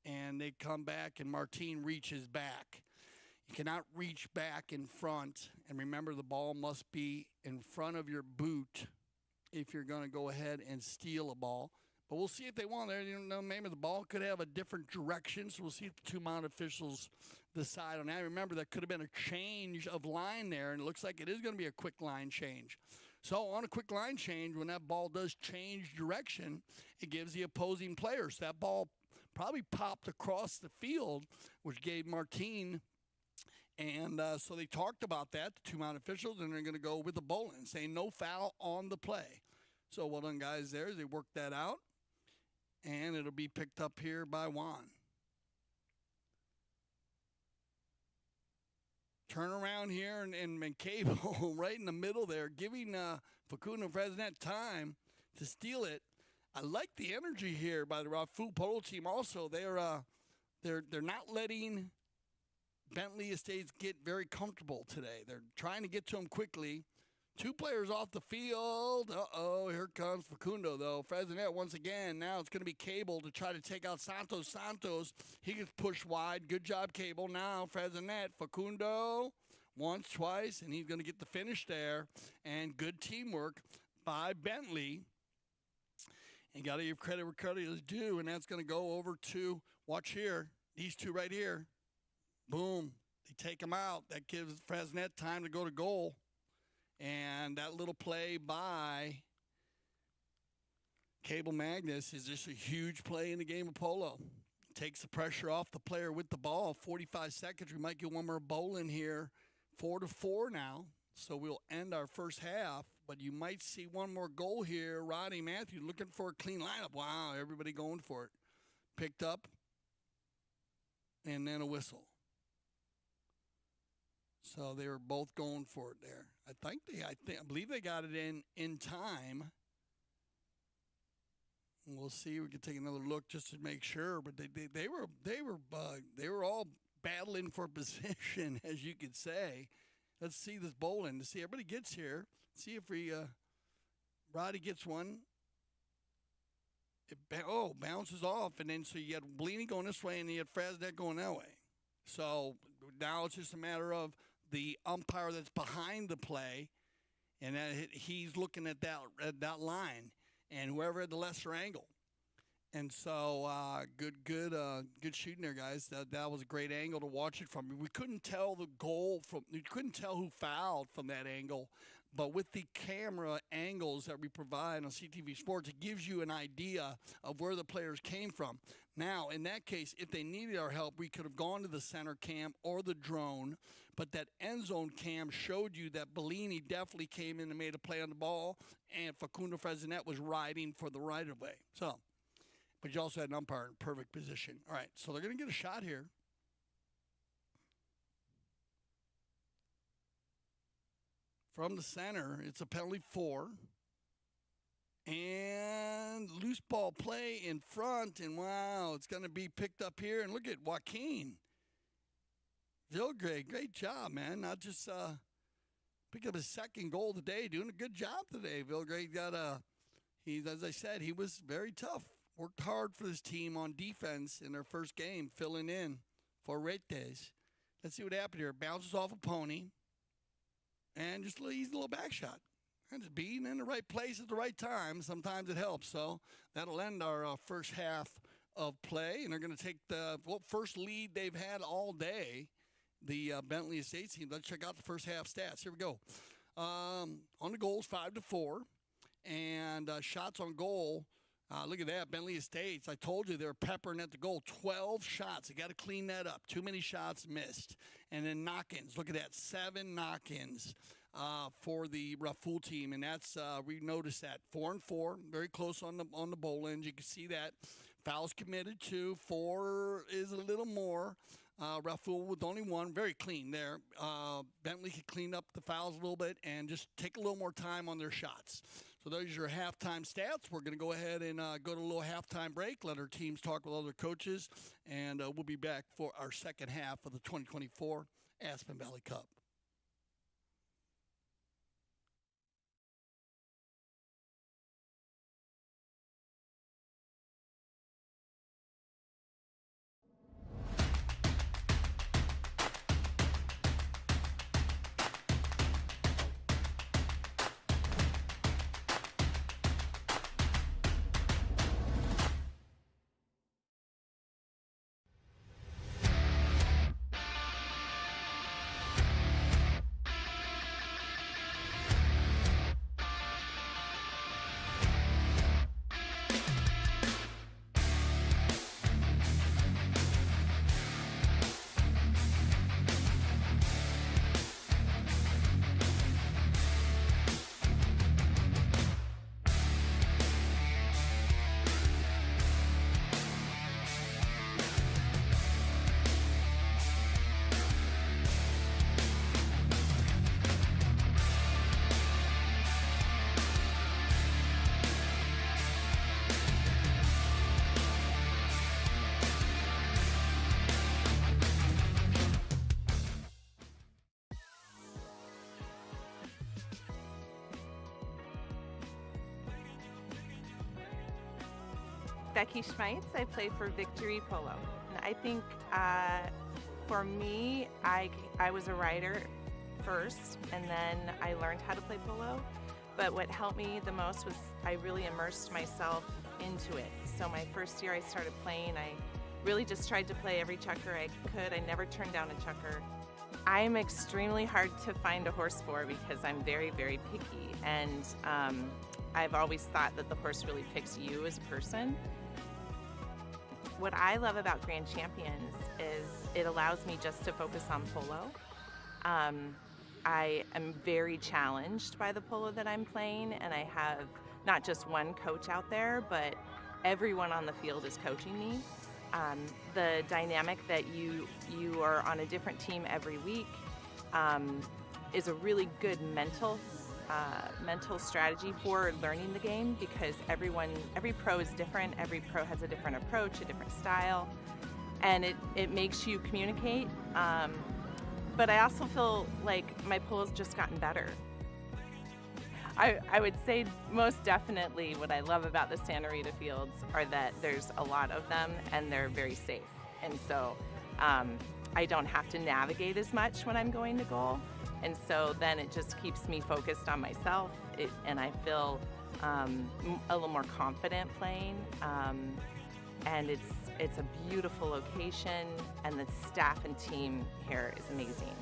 And they come back, and Martin reaches back. You cannot reach back in front. And remember, the ball must be in front of your boot if you're going to go ahead and steal a ball. But we'll see if they want there. You know, maybe the ball could have a different direction, so we'll see if the two mound officials decide on that. Remember, that could have been a change of line there, and it looks like it is going to be a quick line change. So on a quick line change, when that ball does change direction, it gives the opposing players. That ball probably popped across the field, which gave Martin. And so they talked about that, the two mound officials, and they're going to go with the bowling, saying no foul on the play. So well done, guys, there. They worked that out. And it'll be picked up here by Juan. Turn around here and Cable right in the middle there, giving Facundo Fresnet time to steal it. I like the energy here by the Rafool Polo team. Also, they're not letting Bentley Estates get very comfortable today. They're trying to get to him quickly. Two players off the field. Uh-oh, here comes Facundo, though. Fresnet once again. Now it's going to be Cable to try to take out Santos. Santos, he gets pushed wide. Good job, Cable. Now Fresnet, Facundo, once, twice, and he's going to get the finish there. And good teamwork by Bentley. And got to give credit where credit is due, and that's going to go over to, watch here, these two right here. Boom. They take him out. That gives Fresnet time to go to goal. And that little play by Cable Magnus is just a huge play in the game of polo. Takes the pressure off the player with the ball. 45 seconds. We might get one more bowl in here. 4-4 now. So we'll end our first half. But you might see one more goal here. Rodney Matthews looking for a clean lineup. Wow, everybody going for it. Picked up. And then a whistle. So they were both going for it there. I believe they got it in time. And we'll see. We can take another look just to make sure. But they were all battling for position, as you could say. Let's see this bowling to see everybody gets here. See if Roddy gets one. It bounces off, and then so you had Bellini going this way, and you had Fresnet going that way. So now it's just a matter of the umpire that's behind the play, and he's looking at that line, and whoever had the lesser angle. And so good shooting there, guys. That was a great angle to watch it from. We couldn't tell the goal we couldn't tell who fouled from that angle, but with the camera angles that we provide on CTV Sports, it gives you an idea of where the players came from. Now, in that case, if they needed our help, we could have gone to the center cam or the drone, but that end zone cam showed you that Bellini definitely came in and made a play on the ball, and Facundo Fresnet was riding for the right-of-way. So, but you also had an umpire in perfect position. All right, so they're going to get a shot here. From the center, it's a penalty 4. And loose ball play in front, and wow, it's going to be picked up here. And look at Joaquin. Vilgrave, great job, man. Not just picked up his second goal today, doing a good job today. Vilgrave as I said, he was very tough. Worked hard for this team on defense in their first game, filling in for Retes. Let's see what happened here. Bounces off a pony. And just a easy little back shot. And just being in the right place at the right time, sometimes it helps. So that'll end our first half of play. And they're going to take the first lead they've had all day, the Bentley Estates team. Let's check out the first half stats. Here we go. On the goals, 5-4. And shots on goal. Look at that, Bentley Estates. I told you they were peppering at the goal. 12 shots. They got to clean that up. Too many shots missed. And then knock-ins. Look at that, 7 knock-ins for the Rafool team. And that's we noticed that 4-4, very close on the bowl ends. You can see that. Fouls committed to 4 is a little more. Rafool with only 1, very clean there. Bentley could clean up the fouls a little bit and just take a little more time on their shots. So those are your halftime stats. We're going to go ahead and go to a little halftime break, let our teams talk with other coaches, and we'll be back for our second half of the 2024 Aspen Valley Cup. Becky Schmeitz. I play for Victory Polo. And I think for me, I was a rider first, and then I learned how to play polo. But what helped me the most was I really immersed myself into it. So my first year I started playing, I really just tried to play every checker I could. I never turned down a checker. I'm extremely hard to find a horse for because I'm very, very picky. And I've always thought that the horse really picks you as a person. What I love about Grand Champions is it allows me just to focus on polo. I am very challenged by the polo that I'm playing, and I have not just one coach out there, but everyone on the field is coaching me. The dynamic that you are on a different team every week is a really good mental strategy for learning the game, because every pro is different. Every pro has a different approach, a different style, and it makes you communicate. But I also feel like my polo's just gotten better. I would say most definitely what I love about the Santa Rita fields are that there's a lot of them and they're very safe. And so I don't have to navigate as much when I'm going to goal. And so then it just keeps me focused on myself, and I feel a little more confident playing. And it's a beautiful location, and the staff and team here is amazing.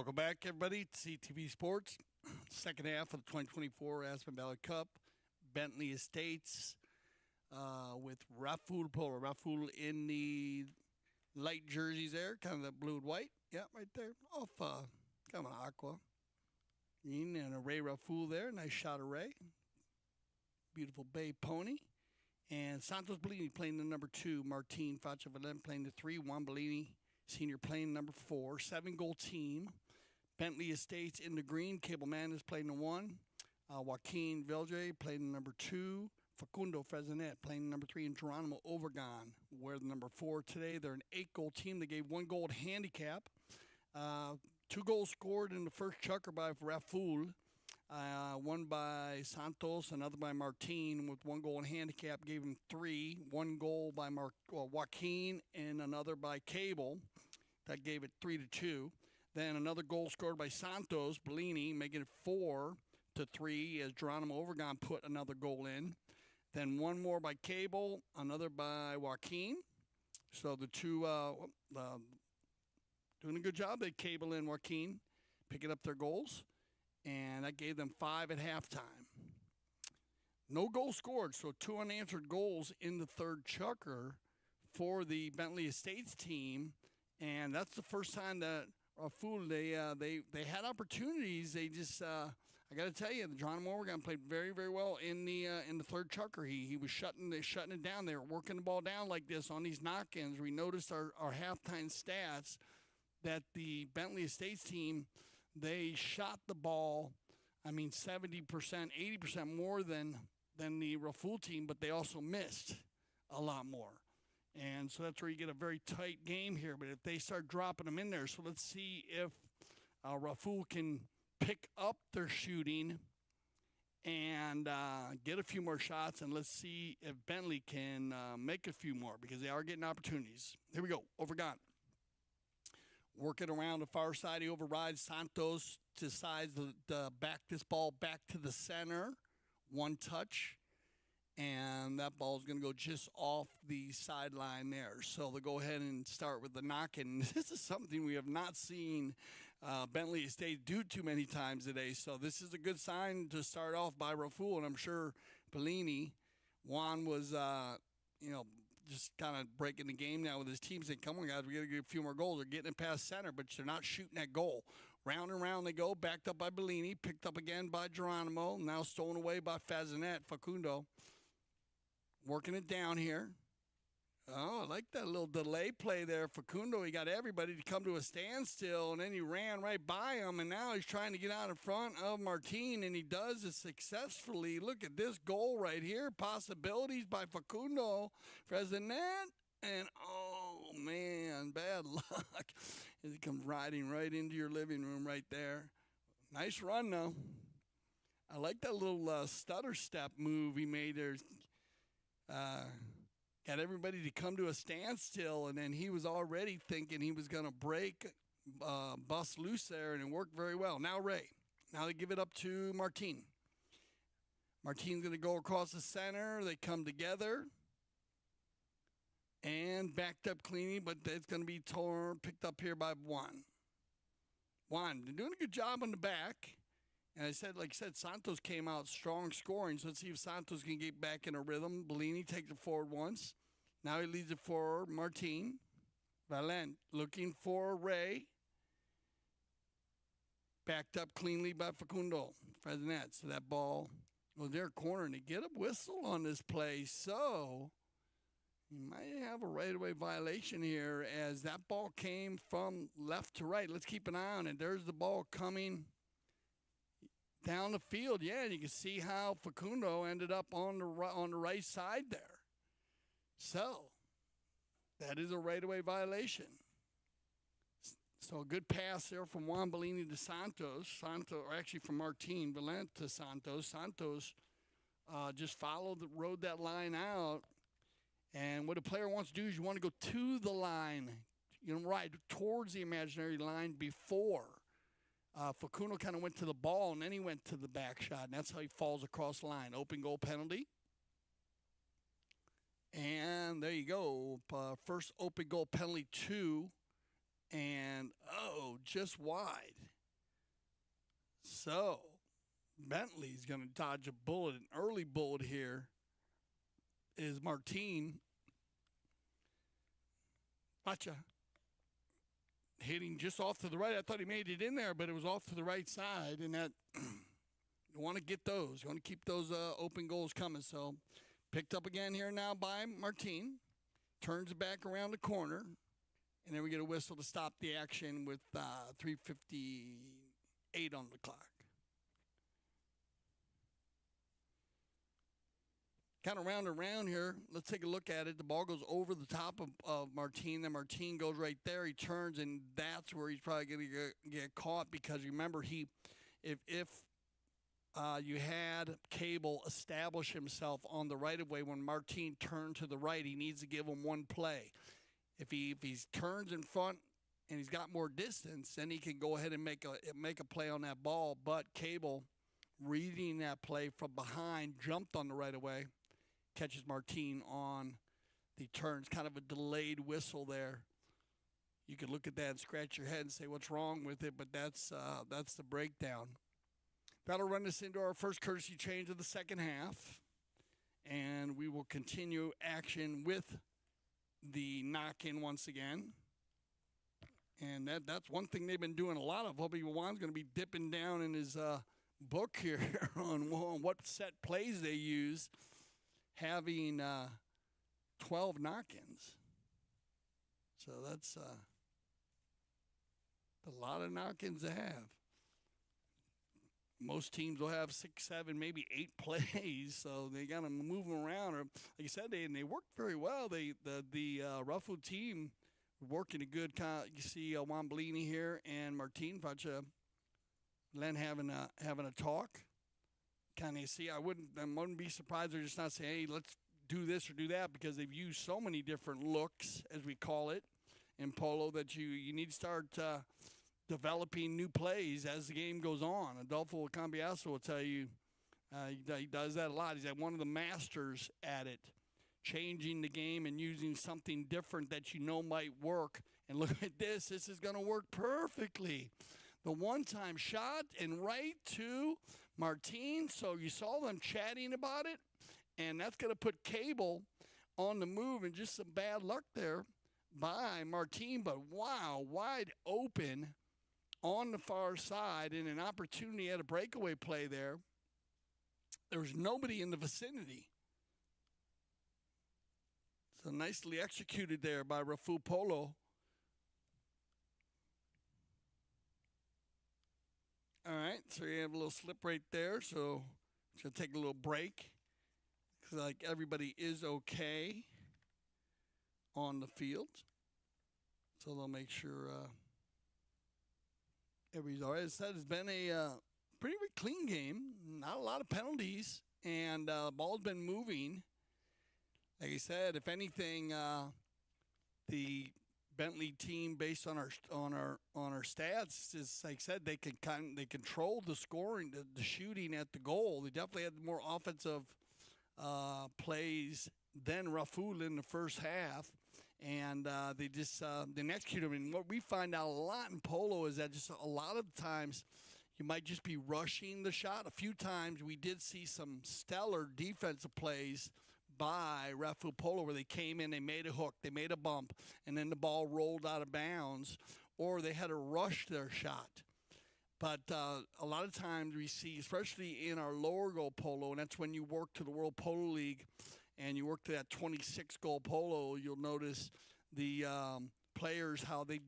Welcome back, everybody, to CTV Sports. Second half of the 2024 Aspen Valley Cup. Bentley Estates with Rafool Polo. Rafool in the light jerseys there, kind of the blue and white. Yeah, right there. Off kind of an aqua. Green and a Ray Rafool there. Nice shot of Ray. Beautiful bay pony. And Santos Bellini playing the number 2. Martin Facciavalen playing the 3. Juan Bellini, senior, playing number 4. 7-goal team. Bentley Estates in the green. Cable Man is playing the 1. Joaquin Vilje playing the number 2. Facundo Frezinet playing the number 3. And Geronimo Overgon wear the number 4 today. They're an 8-goal team. They gave 1 goal handicap. 2 goals scored in the first chucker by Rafool. One by Santos, another by Martin with 1 goal and handicap, gave him 3. 1 goal by Joaquin and another by Cable. That gave it 3-2. Then another goal scored by Santos Bellini, making it 4-3 as Geronimo Overgon put another goal in. Then 1 more by Cable, another by Joaquin. So the two doing a good job. They Cable and Joaquin picking up their goals. And that gave them 5 at halftime. No goals scored, so 2 unanswered goals in the third chukker for the Bentley Estates team. And that's the first time that Rafool, they had opportunities. They just, I got to tell you, the Geronimo Overgon played very, very well in the third chukker. He was shutting it down. They were working the ball down like this on these knock-ins. We noticed our halftime stats that the Bentley Estates team, they shot the ball, 70%, 80% more than the Rafool team, but they also missed a lot more. And so that's where you get a very tight game here. But if they start dropping them in there, so let's see if Rafool can pick up their shooting and get a few more shots, and let's see if Bentley can make a few more because they are getting opportunities. Here we go, Overgon. Working around the far side, he overrides Santos, decides to back this ball back to the center. 1 touch, and that ball is going to go just off the sideline there. So they'll go ahead and start with the knock-in. This is something we have not seen Bentley Estate do too many times today. So this is a good sign to start off by Rafool, and I'm sure Bellini, Juan was, just kind of breaking the game now with his team, saying, come on, guys, we got to get a few more goals. They're getting it past center, but they're not shooting that goal. Round and round they go, backed up by Bellini, picked up again by Geronimo, now stolen away by Facundo. Working it down here. Oh, I like that little delay play there. Facundo, he got everybody to come to a standstill, and then he ran right by him, and now he's trying to get out in front of Martin, and he does it successfully. Look at this goal right here. Possibilities by Facundo. Frezinet, and oh, man, bad luck. As he comes riding right into your living room right there. Nice run, though. I like that little stutter step move he made there. Got everybody to come to a standstill, and then he was already thinking he was going to break, bust loose there, and it worked very well. Now Ray. Now they give it up to Martin. Martin's going to go across the center. They come together. And backed up cleanly, but it's going to be picked up here by Juan. They're doing a good job on the back. And like I said, Santos came out strong scoring. So let's see if Santos can get back in a rhythm. Bellini takes it forward once. Now he leads it for Martin. Valent looking for Ray. Backed up cleanly by Facundo. Frezinet. So that ball goes there, corner, and they get a whistle on this play. So you might have a right-of-way violation here as that ball came from left to right. Let's keep an eye on it. There's the ball coming down the field. Yeah, you can see how Facundo ended up on the right side there. So that is a right-of-way violation. So a good pass there from Juan Bellini to Santos. Or actually from Martin Valent to Santos. Santos just rode that line out. And what a player wants to do is you want to go to the line, right towards the imaginary line before. Facundo kind of went to the ball, and then he went to the back shot, and that's how he falls across the line. Open goal penalty. And there you go. First open goal penalty, 2. And, just wide. So Bentley's going to dodge a bullet, an early bullet here. Is Martine. Gotcha. Hitting just off to the right. I thought he made it in there, but it was off to the right side. And that you want to get those. You want to keep those open goals coming. So picked up again here now by Martine. Turns it back around the corner. And then we get a whistle to stop the action with 3:58 on the clock. Kind of round and round here. Let's take a look at it. The ball goes over the top of Martine. Then Martine goes right there. He turns, and that's where he's probably going to get caught because remember, if you had Cable establish himself on the right of way when Martine turned to the right, he needs to give him one play. If he turns in front and he's got more distance, then he can go ahead and make a play on that ball. But Cable, reading that play from behind, jumped on the right of way. Catches Martine on the turns, kind of a delayed whistle there. You could look at that and scratch your head and say, what's wrong with it? But that's the breakdown. That'll run us into our first courtesy change of the second half. And we will continue action with the knock-in once again. And that's one thing they've been doing a lot of. Obi-Wan's going to be dipping down in his book here on what set plays they use. Having 12 knock-ins. So that's a lot of knock-ins to have. Most teams will have 6, 7, maybe 8 plays, so they got to move them around. Or, like you said, they worked very well. The Rafool team working a good kind. You see Juan Bellini here and Martine Pacha, Len having a talk. Kind of see, I wouldn't be surprised they're just not saying, hey, let's do this or do that, because they've used so many different looks, as we call it, in Polo, that you need to start developing new plays as the game goes on. Adolfo Cambiaso will tell you he does that a lot. He's one of the masters at it, changing the game and using something different that you know might work. And look at this. This is going to work perfectly. The one-time shot and right to Martine. So you saw them chatting about it, and that's going to put Cable on the move, and just some bad luck there by Martine. But wow, wide open on the far side, and an opportunity at a breakaway play there. There was nobody in the vicinity. So nicely executed there by Rafool Polo. All right, so you have a little slip right there, so it's going to take a little break. Looks like everybody is okay on the field. So they'll make sure everybody's all right. As I said, it's been a pretty clean game. Not a lot of penalties, and the ball's been moving. Like I said, if anything, the Bentley team, based on our stats, is like I said, they control the scoring, the shooting at the goal. They definitely had more offensive plays than Rafool in the first half, and they just didn't execute them. And what we find out a lot in Polo is that just a lot of times you might just be rushing the shot. A few times we did see some stellar defensive plays by Rafool Polo where they came in, they made a hook, they made a bump, and then the ball rolled out of bounds, or they had to rush their shot. But a lot of times we see, especially in our lower goal polo, and that's when you work to the World Polo League and you work to that 26 goal polo, you'll notice the players, how they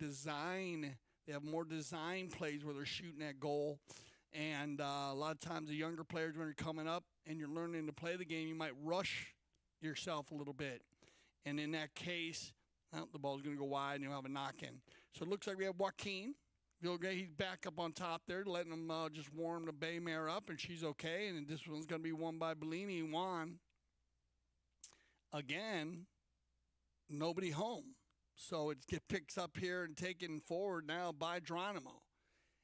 have more design plays where they're shooting at goal. And a lot of times the younger players, when you're coming up and you're learning to play the game, you might rush yourself a little bit. And in that case, the ball's going to go wide and you'll have a knock-in. So it looks like we have Joaquin. He's back up on top there, letting him just warm the bay mare up, and she's okay. And this one's going to be won by Bellini and Juan. Again, nobody home. So it picks up here and taken forward now by Geronimo.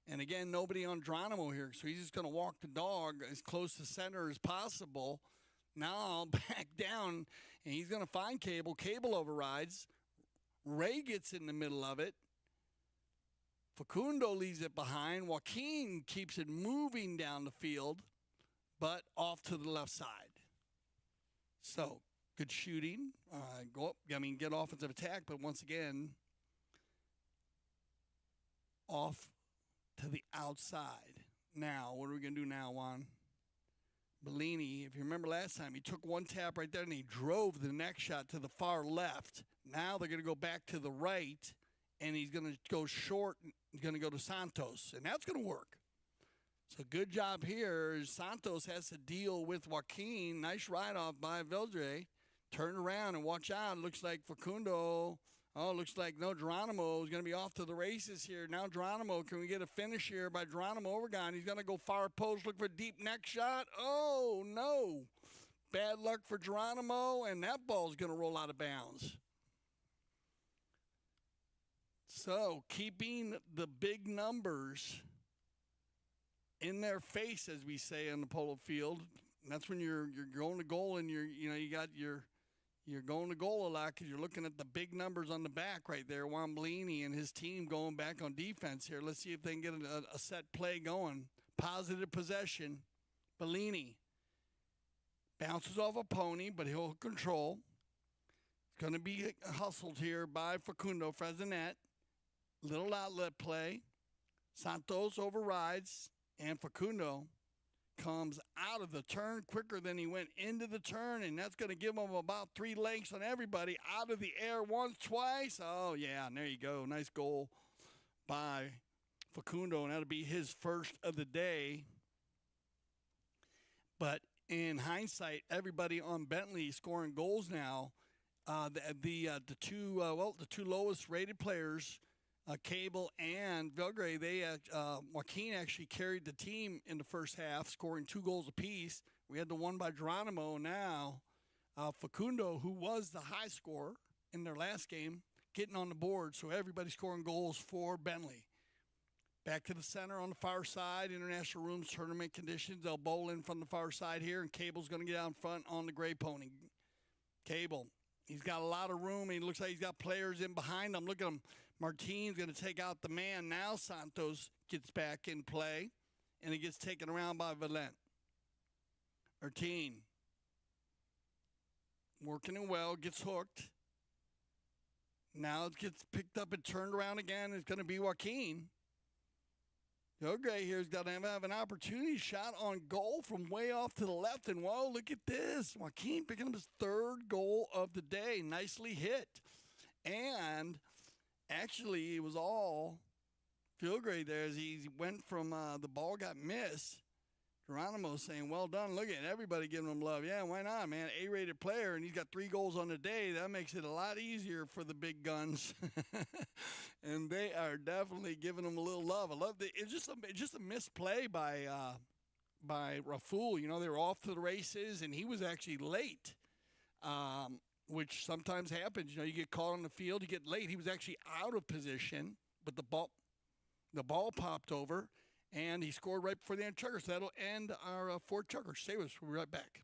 And again, nobody on Geronimo here. So he's just going to walk the dog as close to center as possible. Now back down, and he's going to find Cable. Cable overrides. Ray gets in the middle of it. Facundo leaves it behind. Joaquin keeps it moving down the field, but off to the left side. So, good shooting. Get offensive attack, but once again, off to the outside. Now, what are we going to do now, Juan? Bellini, if you remember last time, he took one tap right there and he drove the next shot to the far left. Now they're going to go back to the right, and he's going to go short. He's going to go to Santos, and that's going to work. So good job here. Santos has to deal with Joaquin. Nice ride-off by Vildre. Turn around and watch out. Looks like Facundo. Oh, looks like Geronimo is going to be off to the races here. Now Geronimo, can we get a finish here by Geronimo Overgon? He's going to go far post, look for a deep neck shot. Oh, no. Bad luck for Geronimo, and that ball's going to roll out of bounds. So keeping the big numbers in their face, as we say on the polo field. And that's when you're going to goal and you're going to goal a lot because you're looking at the big numbers on the back right there. Juan Bellini and his team going back on defense here. Let's see if they can get a set play going. Positive possession. Bellini bounces off a pony, but he'll control. It's going to be hustled here by Facundo Frezinet. Little outlet play. Santos overrides. And Facundo comes out of the turn quicker than he went into the turn, and that's going to give him about 3 lengths on everybody. Out of the air once, twice. Oh, yeah, and there you go. Nice goal by Facundo, and that'll be his first of the day. But in hindsight, everybody on Bentley scoring goals now. The two lowest rated players, Cable and Vilgray, Joaquin actually carried the team in the first half, scoring 2 goals apiece. We had the one by Geronimo. Now, Facundo, who was the high scorer in their last game, getting on the board. So everybody's scoring goals for Bentley. Back to the center on the far side. International Rooms tournament conditions. They'll bowl in from the far side here, and Cable's going to get out in front on the gray pony. Cable, he's got a lot of room. He looks like he's got players in behind him. Look at him. Martin's going to take out the man. Now Santos gets back in play, and he gets taken around by Valent. Martin working it well, gets hooked. Now it gets picked up and turned around again. It's going to be Joaquin. Okay, here's got to have an opportunity shot on goal from way off to the left. And whoa, look at this. Joaquin picking up his 3rd goal of the day. Nicely hit. And actually, it was all field grade there as he went from the ball got missed. Geronimo saying, well done. Look at everybody giving him love. Yeah, why not, man? A-rated player, and he's got 3 goals on the day. That makes it a lot easier for the big guns. And they are definitely giving him a little love. I love it. It's just a misplay by Rafool. You know, they were off to the races, and he was actually late, which sometimes happens. You know, you get caught on the field, you get late. He was actually out of position, but the ball popped over. And he scored right before the end chucker. So that'll end our 4 chuckers. Stay with us. We'll be right back.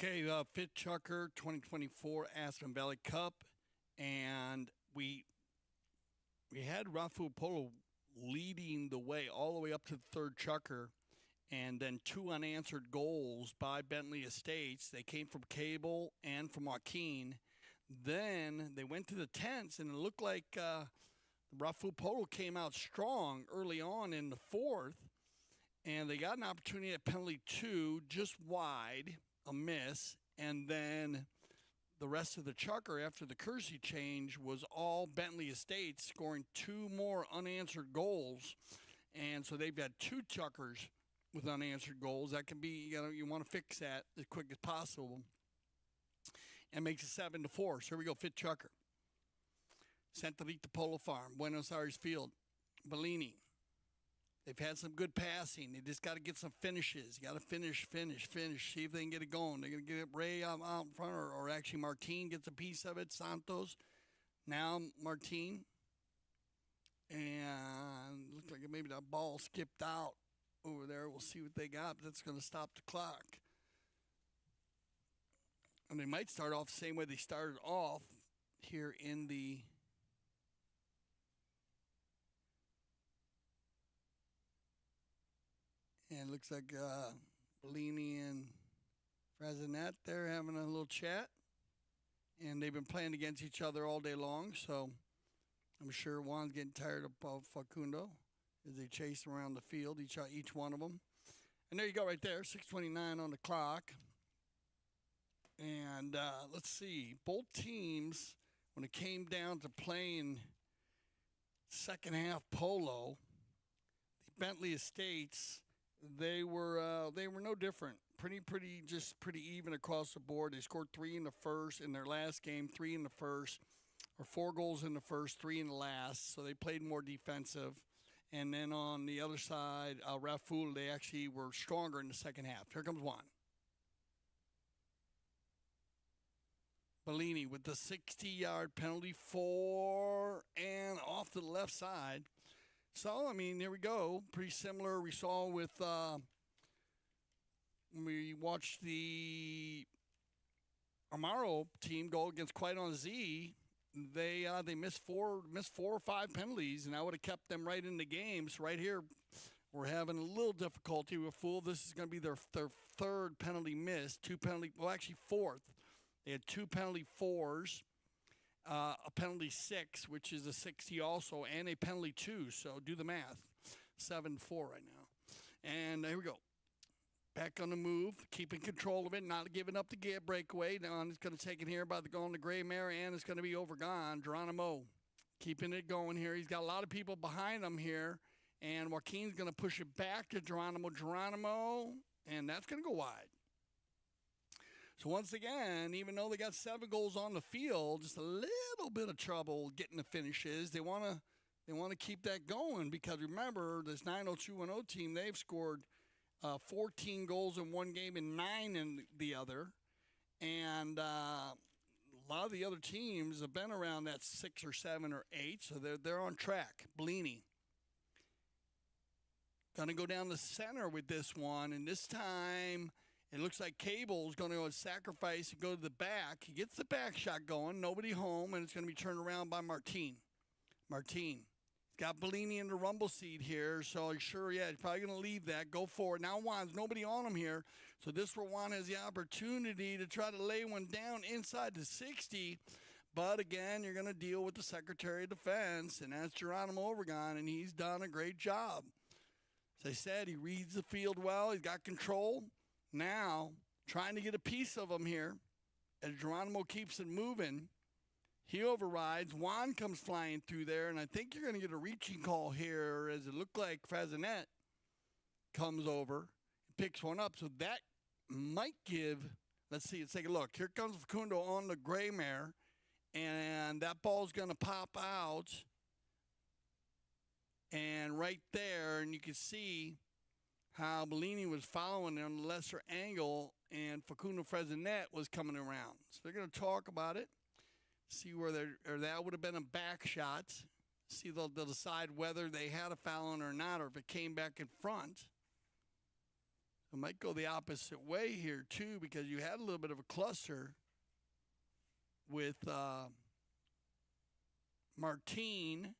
Okay, Fit Chucker 2024 Aspen Valley Cup, and we had Rafool Polo leading the way all the way up to the third chucker, and then two unanswered goals by Bentley Estates. They came from Cable and from Joaquin. Then they went to the tents, and it looked like Rafool Polo came out strong early on in the fourth, and they got an opportunity at penalty 2, just wide, a miss, and then the rest of the chucker after the Kersey change was all Bentley Estates, scoring 2 more unanswered goals, and so they've had 2 chuckers with unanswered goals. That can be, you want to fix that as quick as possible, and makes it 7-4. So here we go, Fit Chucker. Santa Rita Polo Farm, Buenos Aires Field, Bellini. They've had some good passing. They just got to get some finishes. You got to finish. See if they can get it going. They're going to get Ray out in front, or actually Martin gets a piece of it. Santos. Now Martin. And looks like maybe that ball skipped out over there. We'll see what they got. But that's going to stop the clock. And they might start off the same way they started off here in the... And it looks like Bellini and Frazinet, they're having a little chat. And they've been playing against each other all day long, so I'm sure Juan's getting tired of Facundo as they chase around the field, each one of them. And there you go right there, 6:29 on the clock. And let's see, both teams, when it came down to playing second half polo, the Bentley Estates, they were no different. Pretty even across the board. They scored 3 in the first in their last game, 3 in the first, or 4 goals in the first, 3 in the last. So they played more defensive. And then on the other side, Rafool, they actually were stronger in the second half. Here comes Juan. Bellini with the 60-yard penalty, 4 and off to the left side. So, I mean, here we go. Pretty similar we saw with, we watched the Amaro team go against Quite on Z. They missed four or 5 penalties, and I would have kept them right in the game. So right here, we're having a little difficulty with Rafool. This is going to be their third penalty miss. Actually fourth. They had 2 penalty 4s. A penalty 6, which is a 60 also, and a penalty 2. So do the math. 7-4 right now. And there we go. Back on the move, keeping control of it, not giving up the breakaway. Now it's going to take it here by the goal in the gray mare, and it's going to be overgone. Geronimo keeping it going here. He's got a lot of people behind him here, and Joaquin's going to push it back to Geronimo, and that's going to go wide. So once again, even though they got 7 goals on the field, just a little bit of trouble getting the finishes. They want to keep that going, because remember, this 90210 team, they've scored 14 goals in one game and 9 in the other. And a lot of the other teams have been around that 6 or 7 or 8, so they're on track. Bellini going to go down the center with this one, and this time it looks like Cable's going to sacrifice and go to the back. He gets the back shot going, nobody home, and it's going to be turned around by Martin. Got Bellini in the rumble seat here, so he's probably going to leave that, go forward. Now Juan's nobody on him here, so this where Juan has the opportunity to try to lay one down inside the 60, but again, you're going to deal with the Secretary of Defense, and that's Geronimo Obregon, and he's done a great job. As I said, he reads the field well, he's got control. Now, trying to get a piece of him here, as Geronimo keeps it moving. He overrides. Juan comes flying through there, and I think you're going to get a reaching call here, as it looked like Frazinet comes over and picks one up. So that might give, let's take a look. Here comes Facundo on the gray mare, and that ball's going to pop out. And right there, and you can see how Bellini was following on the lesser angle, and Facundo Frazinet was coming around. So they're going to talk about it. See where that would have been a back shot. See, they'll decide whether they had a foul on or not, or if it came back in front. It might go the opposite way here, too, because you had a little bit of a cluster with Martin,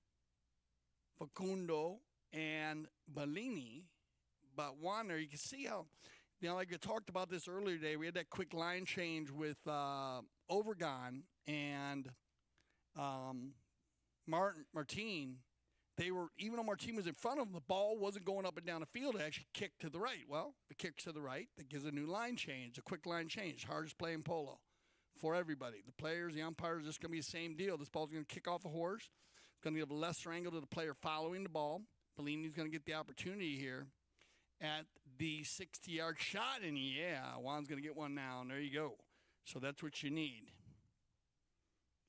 Facundo, and Bellini. But one there, you can see how, like we talked about this earlier today, we had that quick line change with Overgon and Martin. They were, even though Martin was in front of them, the ball wasn't going up and down the field. It actually kicked to the right. Well, if it kicks to the right, that gives a new line change, a quick line change. Hardest play in polo for everybody. The players, the umpires, just going to be the same deal. This ball's going to kick off a horse. It's going to give a lesser angle to the player following the ball. Bellini's going to get the opportunity here at the 60-yard shot, and yeah, Juan's going to get one now, and there you go. So that's what you need.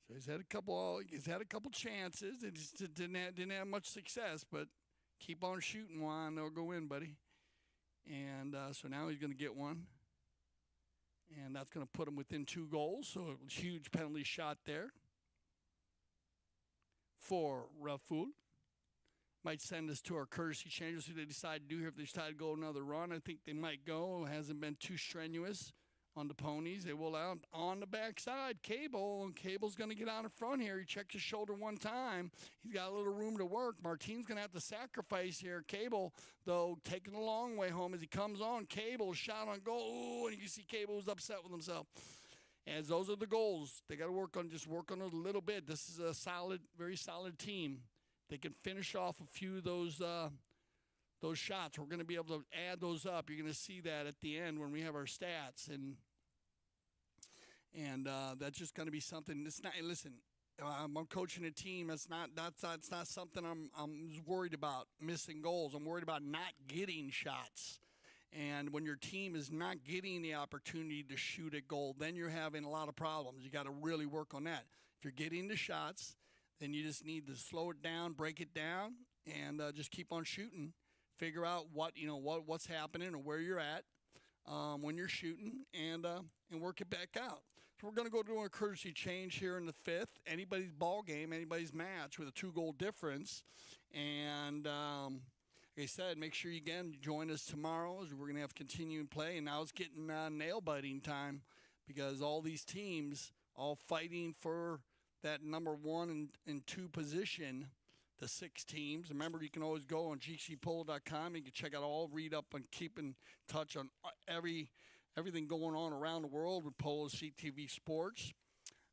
So he's had a couple chances. It just didn't have much success, but keep on shooting, Juan. They'll go in, buddy. And so now he's going to get one. And that's going to put him within 2 goals, so a huge penalty shot there for Rafool. Might send us to our courtesy changes. See what they decide to do here. If they decide to go another run, I think they might go. It hasn't been too strenuous on the ponies. They will out on the backside. Cable, and Cable's going to get out in front here. He checked his shoulder one time. He's got a little room to work. Martin's going to have to sacrifice here. Cable, though, taking the long way home as he comes on. Cable, shot on goal. Ooh, and you can see Cable was upset with himself. As those are the goals. They got to work on it a little bit. This is a solid, very solid team. They can finish off a few of those shots. We're going to be able to add those up. You're going to see that at the end when we have our stats, and that's just going to be something. It's not. Listen, I'm coaching a team. That's not something I'm worried about missing goals. I'm worried about not getting shots. And when your team is not getting the opportunity to shoot a goal, then you're having a lot of problems. You got to really work on that. If you're getting the shots, then you just need to slow it down, break it down, and just keep on shooting. Figure out what's happening or where you're at when you're shooting, and work it back out. So we're going to go to a courtesy change here in the 5th. Anybody's ball game, anybody's match with a 2-goal difference. And like I said, make sure you again join us tomorrow as we're going to have continuing play. And now it's getting nail-biting time because all these teams all fighting for that number 1 and 2 position, the 6 teams. Remember, you can always go on gcpolo.com. You can check out all, read up, and keep in touch on everything going on around the world with Polo CTV Sports.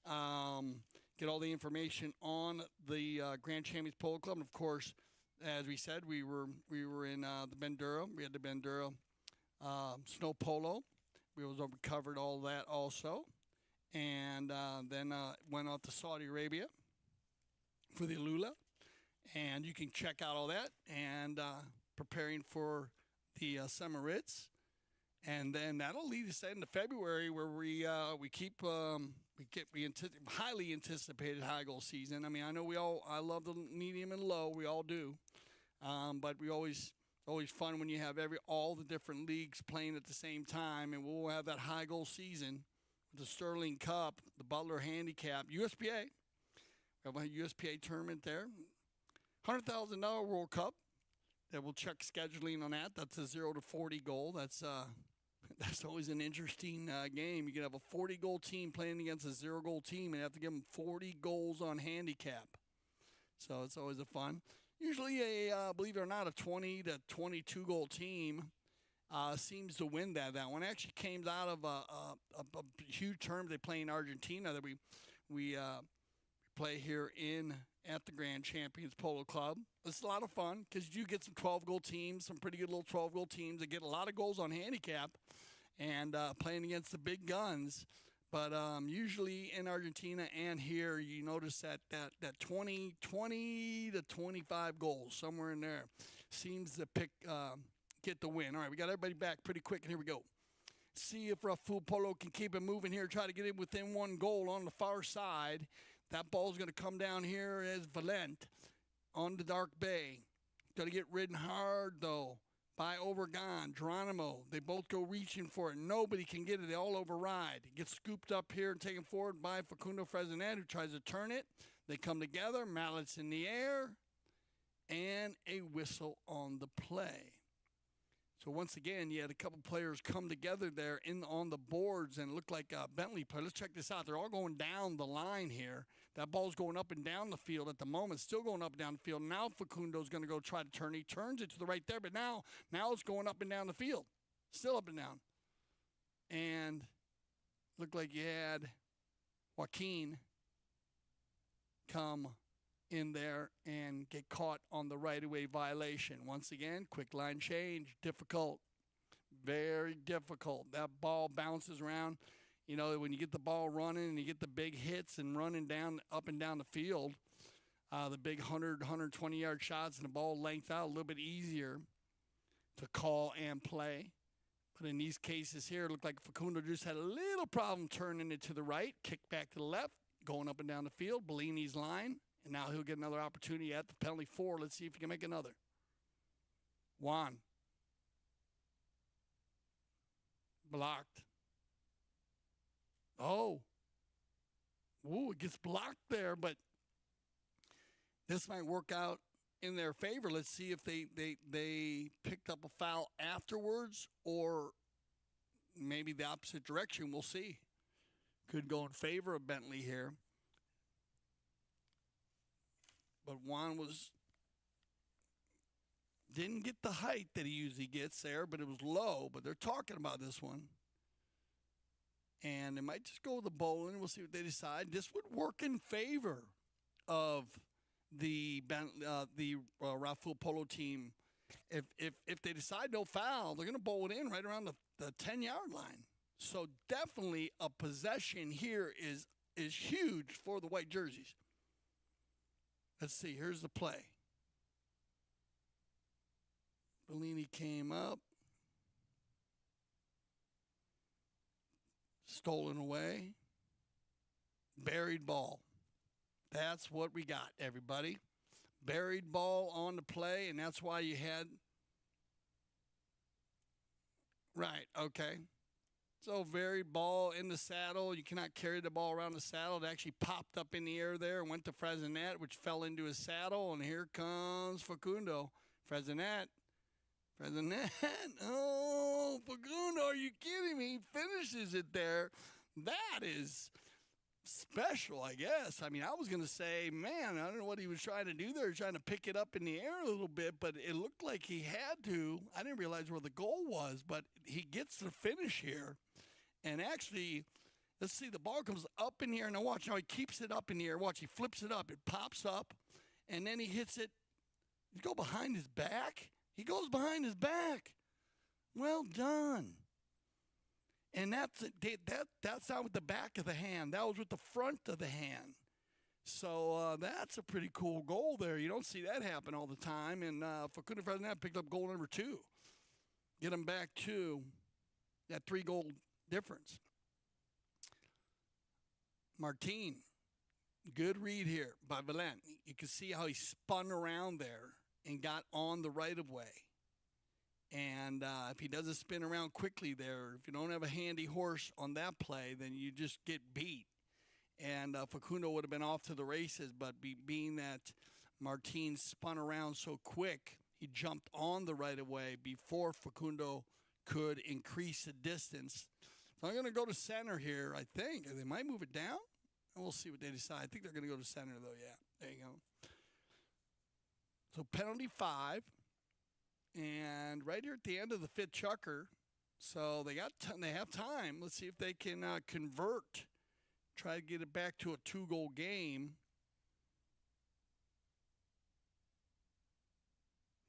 Get all the information on the Grand Champions Polo Club. And, of course, as we said, we were in the Bandura. We had the Bandura Snow Polo. We covered all that also. And then went off to Saudi Arabia for the Alula. And you can check out all that and preparing for the Summer Ritz. And then that'll lead us into February where we highly anticipated high goal season. I mean, I know I love the medium and low. We all do. But we always fun when you have all the different leagues playing at the same time. And we'll have that high goal season. The Sterling Cup, the Butler Handicap, USPA. We have a USPA tournament there. $100,000 World Cup. That we'll check scheduling on that. That's a 0 to 40 goal. That's always an interesting game. You can have a 40-goal team playing against a 0-goal team and have to give them 40 goals on handicap. So it's always a fun. Usually, believe it or not, a 20 to 22-goal team seems to win that. That one actually came out of a huge tournament they play in Argentina that we play here at the Grand Champions Polo Club. It's a lot of fun because you get some 12-goal teams, some pretty good little 12-goal teams that get a lot of goals on handicap and playing against the big guns. But usually in Argentina and here, you notice that 20 to 25 goals, somewhere in there, seems to get the win. All right, we got everybody back pretty quick, and here we go. See if Rafool Polo can keep it moving here, try to get it within 1 goal on the far side. That ball's going to come down here as Valent on the Dark Bay. Got to get ridden hard, though, by Overgon, Geronimo. They both go reaching for it. Nobody can get it. They all override. It gets scooped up here and taken forward by Facundo Fresenet, who tries to turn it. They come together. Mallets in the air. And a whistle on the play. So once again, you had a couple players come together there on the boards, and it looked like Bentley player. Let's check this out. They're all going down the line here. That ball's going up and down the field at the moment, still going up and down the field. Now Facundo's going to go try to turn. He turns it to the right there, but now it's going up and down the field, still up and down. And looked like you had Joaquin come in there and get caught on the right-of-way violation. Once again, quick line change, difficult, very difficult. That ball bounces around. You know, when you get the ball running and you get the big hits and running down up and down the field, the big 100, 120-yard shots and the ball length out, a little bit easier to call and play. But in these cases here, it looked like Facundo just had a little problem turning it to the right, kicked back to the left, going up and down the field, Bellini's line, and now he'll get another opportunity at the penalty 4. Let's see if he can make another. Juan. Blocked. Oh. Ooh, it gets blocked there, but this might work out in their favor. Let's see if they picked up a foul afterwards or maybe the opposite direction. We'll see. Could go in favor of Bentley here. But Juan didn't get the height that he usually gets there, but it was low. But they're talking about this one. And they might just go with the bowling. We'll see what they decide. This would work in favor of the Rafool Polo team. If they decide no foul, they're going to bowl it in right around the 10-yard line. So definitely a possession here is huge for the white jerseys. Let's see. Here's the play. Bellini came up. Stolen away. Buried ball. That's what we got, everybody. Buried ball on the play, and that's why you had. Right, okay. So buried ball in the saddle. You cannot carry the ball around the saddle. It actually popped up in the air there and went to Frezinet, which fell into his saddle, and here comes Facundo. Frezinet. Oh, Facundo, are you kidding me? He finishes it there. That is special, I guess. I mean, I was going to say, man, I don't know what he was trying to do there, trying to pick it up in the air a little bit, but it looked like he had to. I didn't realize where the goal was, but he gets the finish here. And actually, let's see, the ball comes up in the air. Now watch how he keeps it up in the air. Watch, he flips it up. It pops up, and then he hits it. You go behind his back? He goes behind his back. Well done. And that's not with the back of the hand. That was with the front of the hand. So that's a pretty cool goal there. You don't see that happen all the time. And Facundo Frezinet picked up goal number 2. Get him back to that 3-goal difference. Martin, good read here by Valent. You can see how he spun around there and got on the right-of-way. And if he doesn't spin around quickly there, if you don't have a handy horse on that play, then you just get beat. And Facundo would have been off to the races, but being that Martin spun around so quick, he jumped on the right-of-way before Facundo could increase the distance. So I'm going to go to center here, I think. They might move it down. And we'll see what they decide. I think they're going to go to center, though, yeah. There you go. So penalty 5, and right here at the end of the 5th chukker, so they have time. Let's see if they can convert, try to get it back to a 2-goal game.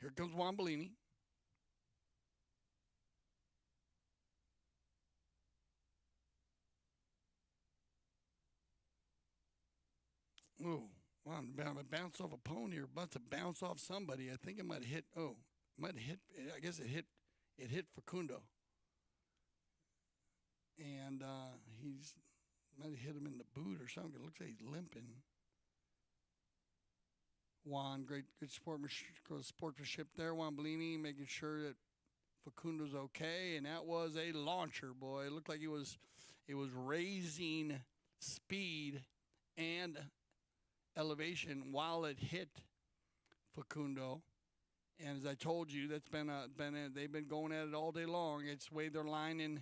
Here comes Juan Bellini. Ooh. Wow, bounce off a pony or about to bounce off somebody. I think it might have hit. Oh, might have hit. I guess it hit Facundo, and he's might have hit him in the boot or something. It looks like he's limping. Juan, good sportsmanship there. Juan Bellini making sure that Facundo's okay, and that was a launcher, boy. It looked like it was raising speed and elevation while it hit Facundo, And as I told you, that's they've been going at it all day long. It's the way they're lining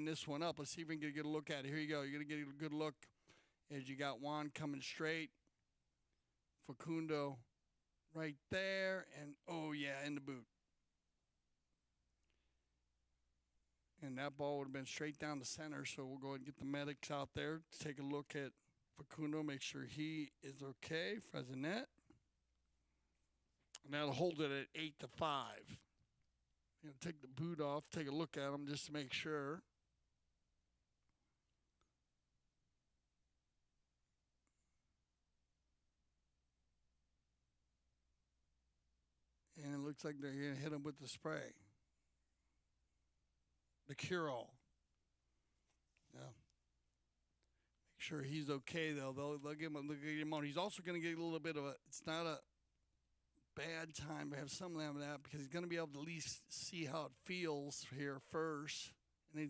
this one up. Let's see if we can get a look at it. Here you go. You're gonna get a good look as you got Juan coming straight. Facundo right there, and oh yeah, in the boot. And that ball would have been straight down the center. So we'll go ahead and get the medics out there to take a look at Facundo, make sure he is okay. Frezinet. And that'll hold it at 8-5. Take the boot off, take a look at him just to make sure. And it looks like they're going to hit him with the spray. The cure-all. Yeah. Make sure he's okay, though. They'll give him on. He's also going to get a little bit of a, it's not a bad time to have some of that because he's going to be able to at least see how it feels here first. And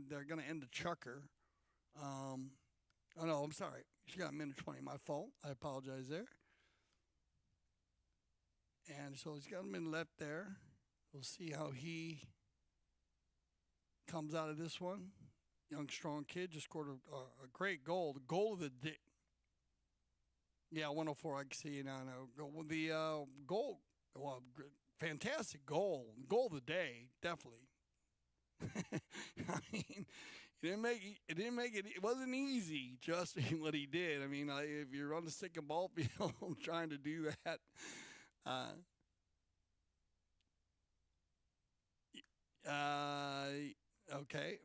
they're going to end the chucker. Oh, no, I'm sorry. She got a minute 20. My fault. I apologize there. And so he's got a minute left there. We'll see how he comes out of this one. Young, strong kid just scored a great goal. The goal of the day. Yeah, 104. I can see you now. The goal, well, fantastic goal. Goal of the day, definitely. I mean, it didn't make it. It wasn't easy just what he did. I mean, if you're on the second ball field trying to do that. Okay.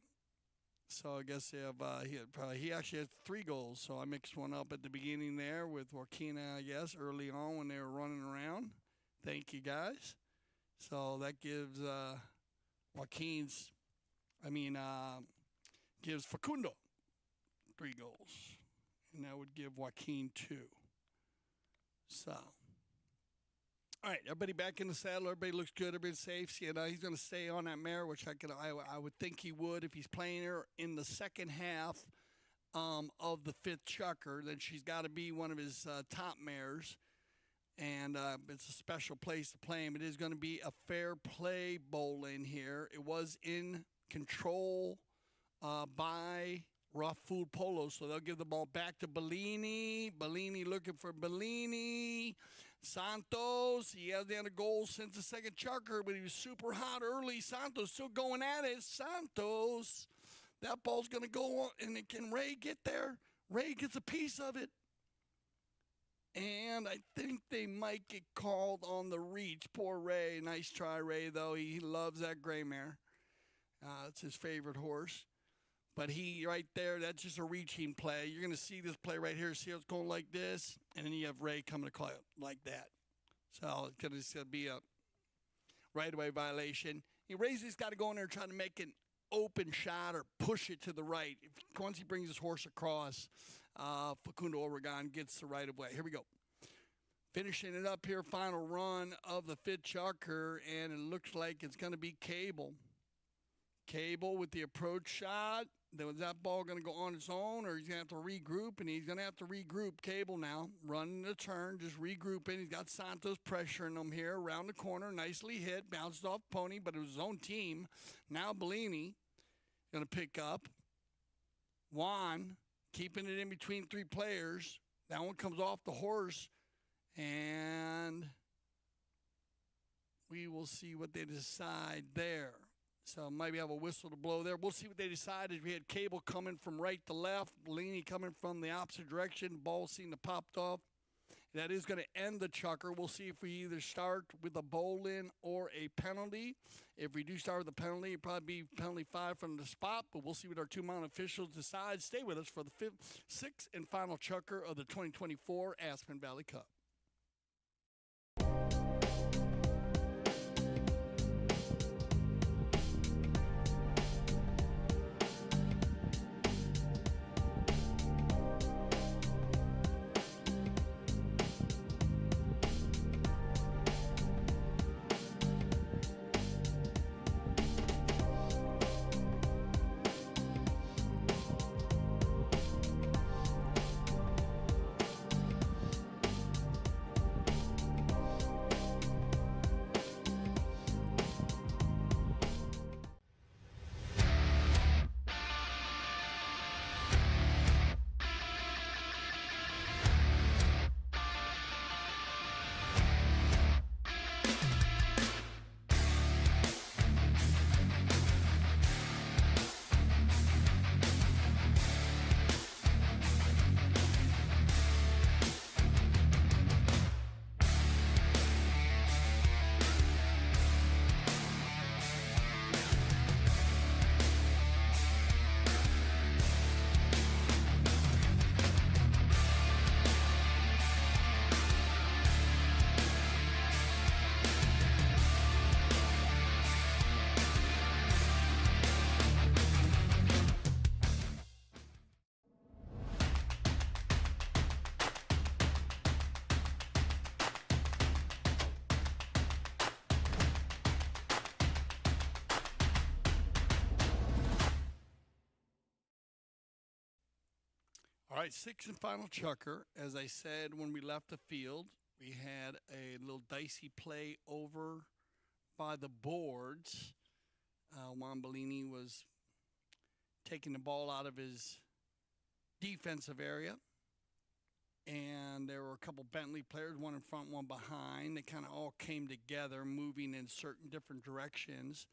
So I guess he actually has 3 goals. So I mixed one up at the beginning there with Joaquina, I guess, early on when they were running around. Thank you, guys. So that gives gives Facundo 3 goals. And that would give Joaquin 2. So, all right, everybody back in the saddle. Everybody looks good. Everybody's safe. You know, he's going to stay on that mare, which I would think he would if he's playing her in the second half of the 5th chukker. Then she's got to be one of his top mares, and it's a special place to play him. It is going to be a fair play bowling here. It was in control by Rafool Polo, so they'll give the ball back to Bellini. Bellini looking for Bellini. Santos, he hasn't had a goal since the 2nd chukker, but he was super hot early. Santos still going at it. Santos, that ball's going to go on, and can Ray get there? Ray gets a piece of it. And I think they might get called on the reach. Poor Ray. Nice try, Ray, though. He loves that gray mare. It's his favorite horse. But he, right there, that's just a reaching play. You're going to see this play right here. See how it's going like this? And then you have Ray coming to call it like that. So it's going to be a right-away violation. Ray's got to go in there and try to make an open shot or push it to the right. Once he brings his horse across, Facundo Obregon gets the right-of-way. Here we go. Finishing it up here, final run of the 5th chukker, and it looks like it's going to be Cable. Cable with the approach shot. Was that ball going to go on its own, or he's going to have to regroup? And he's going to have to regroup. Cable now, running the turn, just regrouping. He's got Santos pressuring him here around the corner. Nicely hit, bounced off Pony, but it was his own team. Now Bellini going to pick up. Juan keeping it in between 3 players. That one comes off the horse, and we will see what they decide there. So maybe have a whistle to blow there. We'll see what they decide. We had Cable coming from right to left, Bellini coming from the opposite direction. Ball seemed to popped off. That is going to end the chukker. We'll see if we either start with a bowl-in or a penalty. If we do start with a penalty, it'll probably be penalty 5 from the spot, but we'll see what our 2 mount officials decide. Stay with us for the 6th and final chukker of the 2024 Aspen Valley Cup. All right, sixth and final chucker. As I said when we left the field, we had a little dicey play over by the boards. Juan Bellini was taking the ball out of his defensive area. And there were a couple Bentley players, one in front, one behind. They kind of all came together, moving in certain different directions.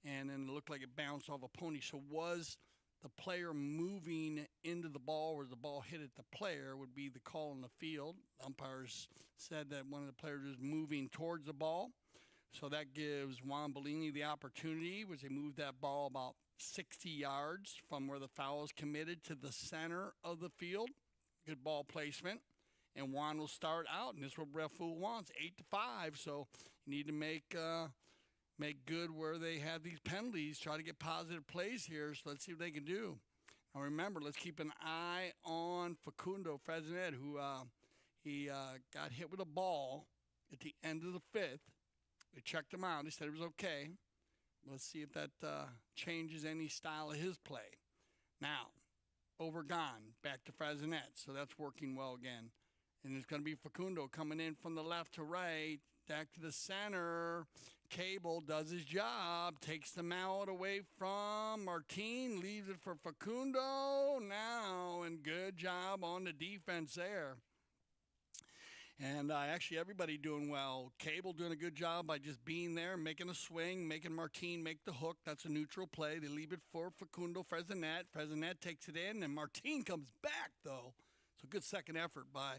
And then it looked like it bounced off a pony. So was the player moving into the ball or the ball hit at the player would be the call in the field. Umpires said that one of the players was moving towards the ball. So that gives Juan Bellini the opportunity, which they moved that ball about 60 yards from where the foul was committed to the center of the field. Good ball placement. And Juan will start out, and this is what Rafool wants, 8-5. So you need to make good where they have these penalties, try to get positive plays here. So let's see what they can do. Now remember, let's keep an eye on Facundo Frezinet, who he got hit with a ball at the end of the fifth. They checked him out. They said it was okay. Let's see if that changes any style of his play. Now, Overgone, back to Frezinet. So that's working well again. And it's going to be Facundo coming in from the left to right, back to the center. Cable does his job, takes the mallet away from Martin, leaves it for Facundo now, and good job on the defense there. And actually everybody doing well. Cable doing a good job by just being there, making a swing, making Martin make the hook. That's a neutral play. They leave it for Facundo Frezinet. Frezinet takes it in, and Martin comes back, though. So good second effort by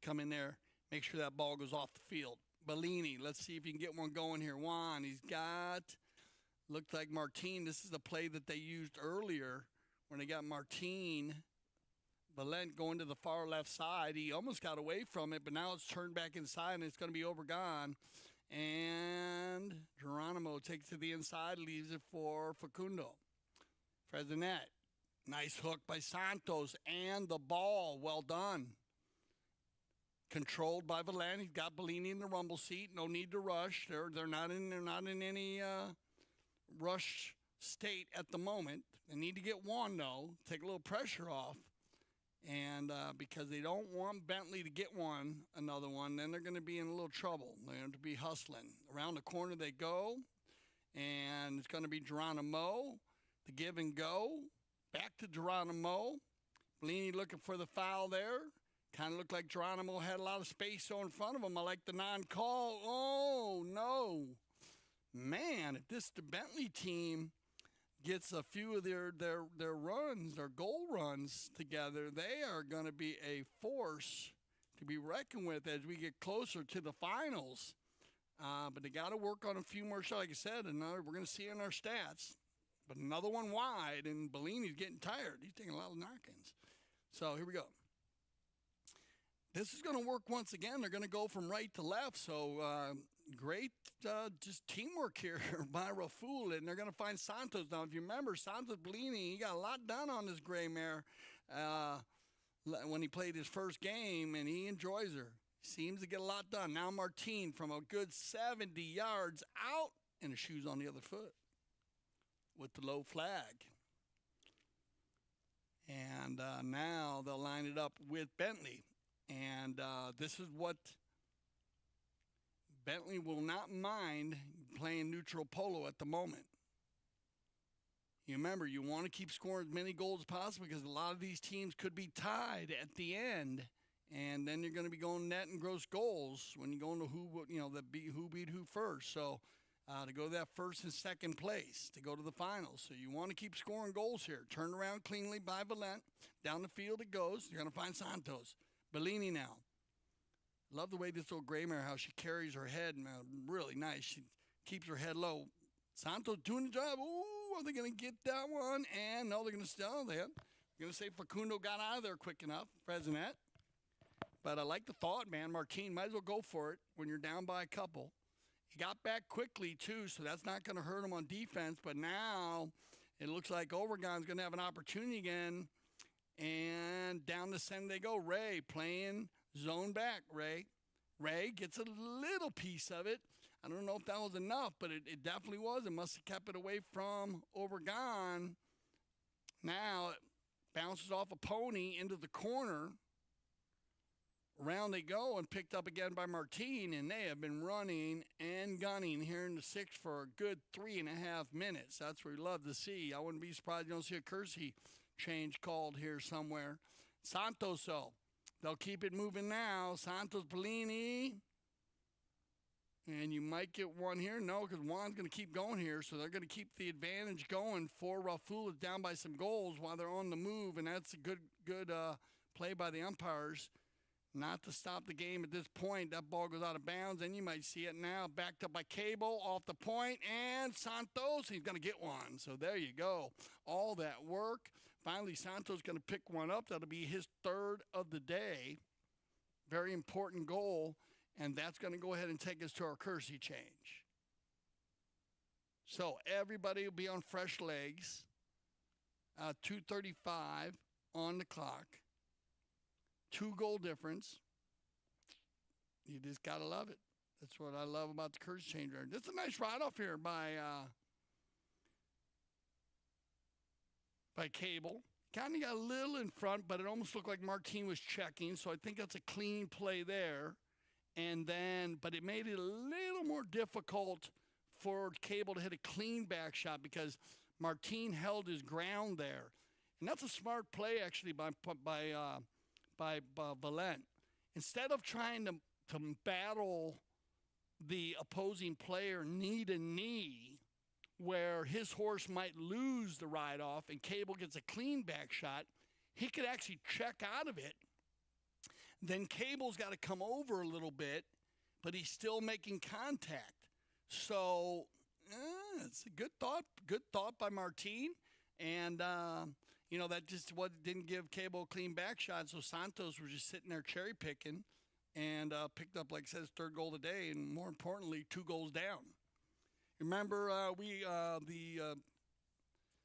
come in there, make sure that ball goes off the field. Bellini, let's see if he can get one going here. Juan, he's got, looked like Martin. This is the play that they used earlier when they got Martin Valent going to the far left side. He almost got away from it, but now it's turned back inside, and it's going to be Overgone. And Geronimo takes it to the inside, leaves it for Facundo. Frezinet, nice hook by Santos, and the ball, well done. Controlled by Valent. He's got Bellini in the rumble seat. No need to rush. They're not in any rush state at the moment. They need to get one though. Take a little pressure off, and because they don't want Bentley to get another one, then they're going to be in a little trouble. They're going to be hustling. Around the corner they go, and it's going to be Geronimo. The give and go. Back to Geronimo. Bellini looking for the foul there. Kind of looked like Geronimo had a lot of space so in front of him. I like the non-call. Oh, no. Man, if the Bentley team gets a few of their runs, their goal runs together, they are going to be a force to be reckoned with as we get closer to the finals. But they got to work on a few more shots. Like I said, we're going to see in our stats. But another one wide, and Bellini's getting tired. He's taking a lot of knock-ins. So here we go. This is going to work once again. They're going to go from right to left. So great just teamwork here by Rafool. And they're going to find Santos. Now, if you remember, Santos Bellini, he got a lot done on this gray mare when he played his first game, and he enjoys her. Seems to get a lot done. Now Martin from a good 70 yards out, and his shoes on the other foot with the low flag. And now they'll line it up with Bentley. And this is what Bentley will not mind playing neutral polo at the moment. You remember, you want to keep scoring as many goals as possible because a lot of these teams could be tied at the end. And then you're going to be going net and gross goals when you go into who beat who first. So to go to that first and second place, to go to the finals. So you want to keep scoring goals here. Turn around cleanly by Valent. Down the field it goes. You're going to find Santos. Bellini now. Love the way this little gray mare, how she carries her head. Really nice. She keeps her head low. Santos doing the job. Ooh, are they going to get that one? And no, they're going to still. They're going to say Facundo got out of there quick enough. Frezinet. But I like the thought, man. Martin, might as well go for it when you're down by a couple. He got back quickly, too, so that's not going to hurt him on defense. But now it looks like Overgone's going to have an opportunity again. And down the center they go. Ray playing zone back. Ray gets a little piece of it. I don't know if that was enough, but it definitely was. It must have kept it away from Overgone. Now bounces off a pony into the corner. Around they go and picked up again by Martine, and they have been running and gunning here in the sixth for a good 3.5 minutes. That's what we love to see. I wouldn't be surprised you don't see a Kersey change called here somewhere. Santos, though, they'll keep it moving now. Santos, Bellini, and you might get one here. No, because Juan's going to keep going here, so they're going to keep the advantage going for Rafool. Is down by some goals while they're on the move, and that's a good play by the umpires. Not to stop the game at this point. That ball goes out of bounds, and you might see it now. Backed up by Cable, off the point, and Santos, he's going to get one. So there you go. All that work. Finally, Santos going to pick one up. That'll be his third of the day. Very important goal, and that's going to go ahead and take us to our Kersey change. So everybody will be on fresh legs. 2:35 on the clock. 2-goal difference. You just got to love it. That's what I love about the Kersey change. This is a nice ride-off here by Cable. Kind of got a little in front, but it almost looked like Martine was checking, so I think that's a clean play there. And then, but it made it a little more difficult for Cable to hit a clean back shot because Martine held his ground there. And that's a smart play, actually, by Valent. Instead of trying to battle the opposing player knee to knee, where his horse might lose the ride off and Cable gets a clean back shot, he could actually check out of it. Then Cable's got to come over a little bit, but he's still making contact. So it's a good thought by Martine. And that just didn't give Cable a clean back shot, so Santos was just sitting there cherry picking and picked up, like I said, his third goal of the day, and more importantly, 2 goals down. Remember, the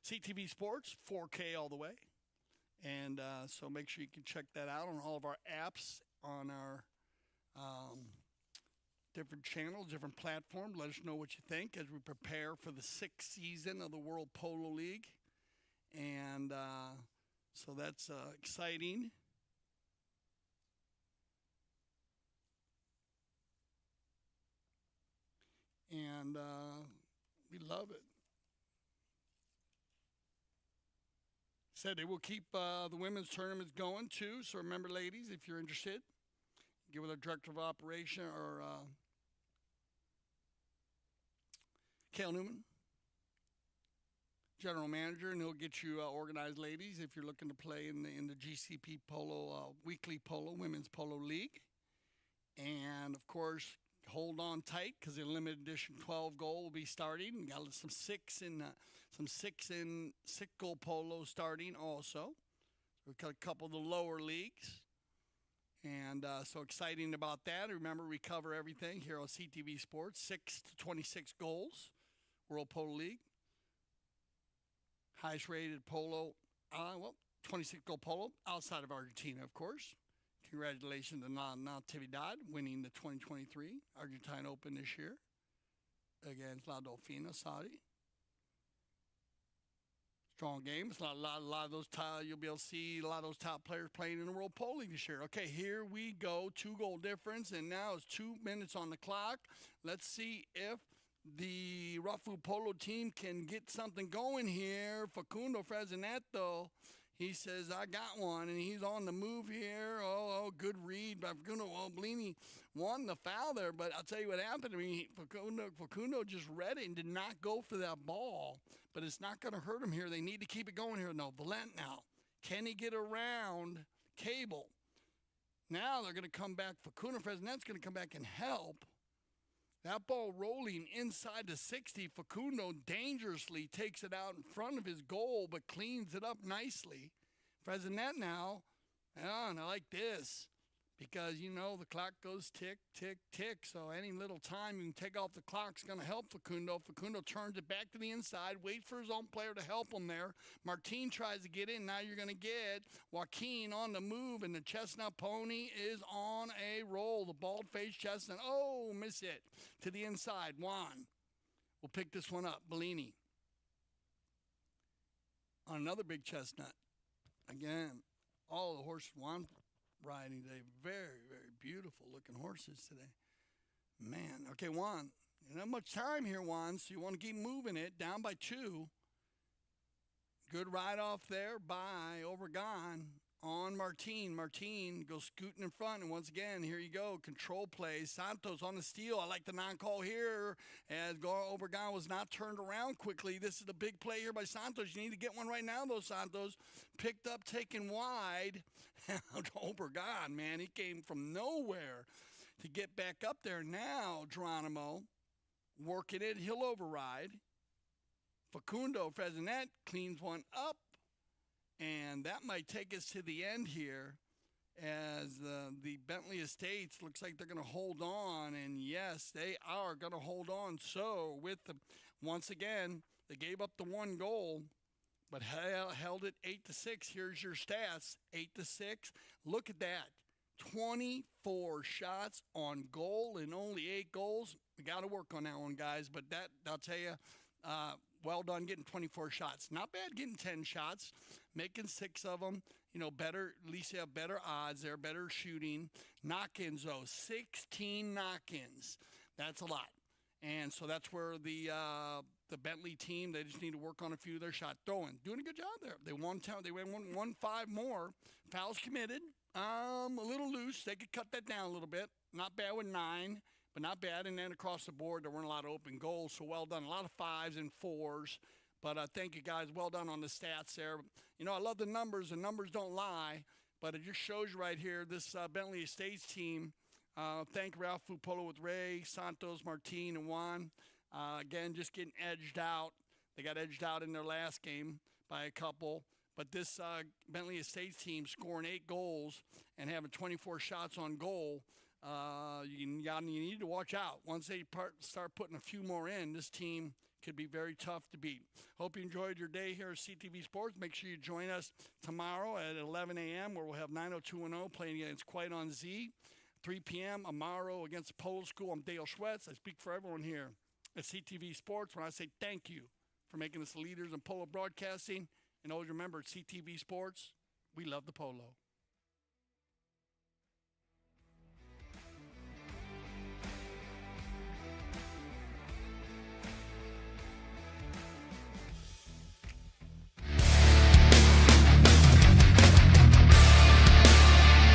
CTV Sports, 4K all the way. And so make sure you can check that out on all of our apps, on our different channels, different platforms. Let us know what you think as we prepare for the 6th season of the World Polo League. And so that's exciting. And we love it. Said they will keep the women's tournaments going too. So remember, ladies, if you're interested, get with our director of operation or Cale Newman, general manager, and he'll get you organized, ladies, if you're looking to play in the GCP Polo weekly polo women's polo league. And of course, hold on tight because the limited edition 12 goal will be starting. We got some six goal polo starting also. We've got a couple of the lower leagues. And so exciting about that. Remember, we cover everything here on CTV Sports, 6 to 26 goals, World Polo League. Highest rated polo, 26 goal polo outside of Argentina, of course. Congratulations to Natividad winning the 2023 Argentine Open this year against La Dolfina, Saudi. Strong games. A lot of those you'll be able to see a lot of those top players playing in the World Polo League this year. Okay, here we go. 2-goal difference, and now it's 2 minutes on the clock. Let's see if the Rafool Polo team can get something going here. Facundo Fresoneto, he says, I got one, and he's on the move here. Good read by Facundo. Bellini won the foul there, but I'll tell you what happened to me. Facundo just read it and did not go for that ball, but it's not going to hurt him here. They need to keep it going here. No, Valent now. Can he get around Cable? Now they're going to come back. Facundo Fresnet's going to come back and help. That ball rolling inside the 60. Facundo dangerously takes it out in front of his goal, but cleans it up nicely. Fresonet now, and I like this because, the clock goes tick, tick, tick. So any little time you can take off the clock is going to help Facundo. Facundo turns it back to the inside, waits for his own player to help him there. Martine tries to get in. Now you're going to get Joaquin on the move, and the Chestnut Pony is on a roll. The bald-faced Chestnut, miss it to the inside. Juan will pick this one up. Bellini on another big Chestnut. Again, all the horses Juan riding today, very, very beautiful looking horses today. Man, okay, Juan, you don't have much time here, Juan, so you want to keep moving it. Down by 2. Good ride off there by Obregon on Martin. Martin goes scooting in front, and once again, here you go, control play. Santos on the steal. I like the non-call here as Obregon was not turned around quickly. This is a big play here by Santos. You need to get one right now, though, Santos. Picked up, taken wide. Obregon, man, he came from nowhere to get back up there. Now, Geronimo working it. He'll override. Facundo Frezinet cleans one up. And that might take us to the end here as the Bentley Estates looks like they're going to hold on. And, yes, they are going to hold on. So, once again, they gave up the 1 goal, but held it 8-6. Here's your stats, 8-6. Look at that, 24 shots on goal and only 8 goals. We got to work on that one, guys. But that, I'll tell you, well done getting 24 shots. Not bad getting 10 shots. Making 6 of them, better, at least you have better odds there, better shooting. Knock-ins, though, 16 knock-ins. That's a lot. And so that's where the Bentley team, they just need to work on a few of their shot throwing. Doing a good job there. They won 5 more. Fouls committed. A little loose. They could cut that down a little bit. Not bad with 9, but not bad. And then across the board, there weren't a lot of open goals, so well done. A lot of 5s and 4s. But thank you, guys. Well done on the stats there. I love the numbers. The numbers don't lie. But it just shows you right here, this Bentley Estates team. Thank Rafool, Polo with Ray, Santos, Martin, and Juan. Again, just getting edged out. They got edged out in their last game by a couple. But this Bentley Estates team scoring 8 goals and having 24 shots on goal, you need to watch out. Once they start putting a few more in, this team could be very tough to beat. Hope you enjoyed your day here at CTV Sports. Make sure you join us tomorrow at 11 a.m. where we'll have 90210 playing against Quite on Z. 3 p.m. Amaro against the Polo School. I'm Dale Schwetz. I speak for everyone here at CTV Sports when I say thank you for making us the leaders in polo broadcasting. And always remember, at CTV Sports, we love the polo.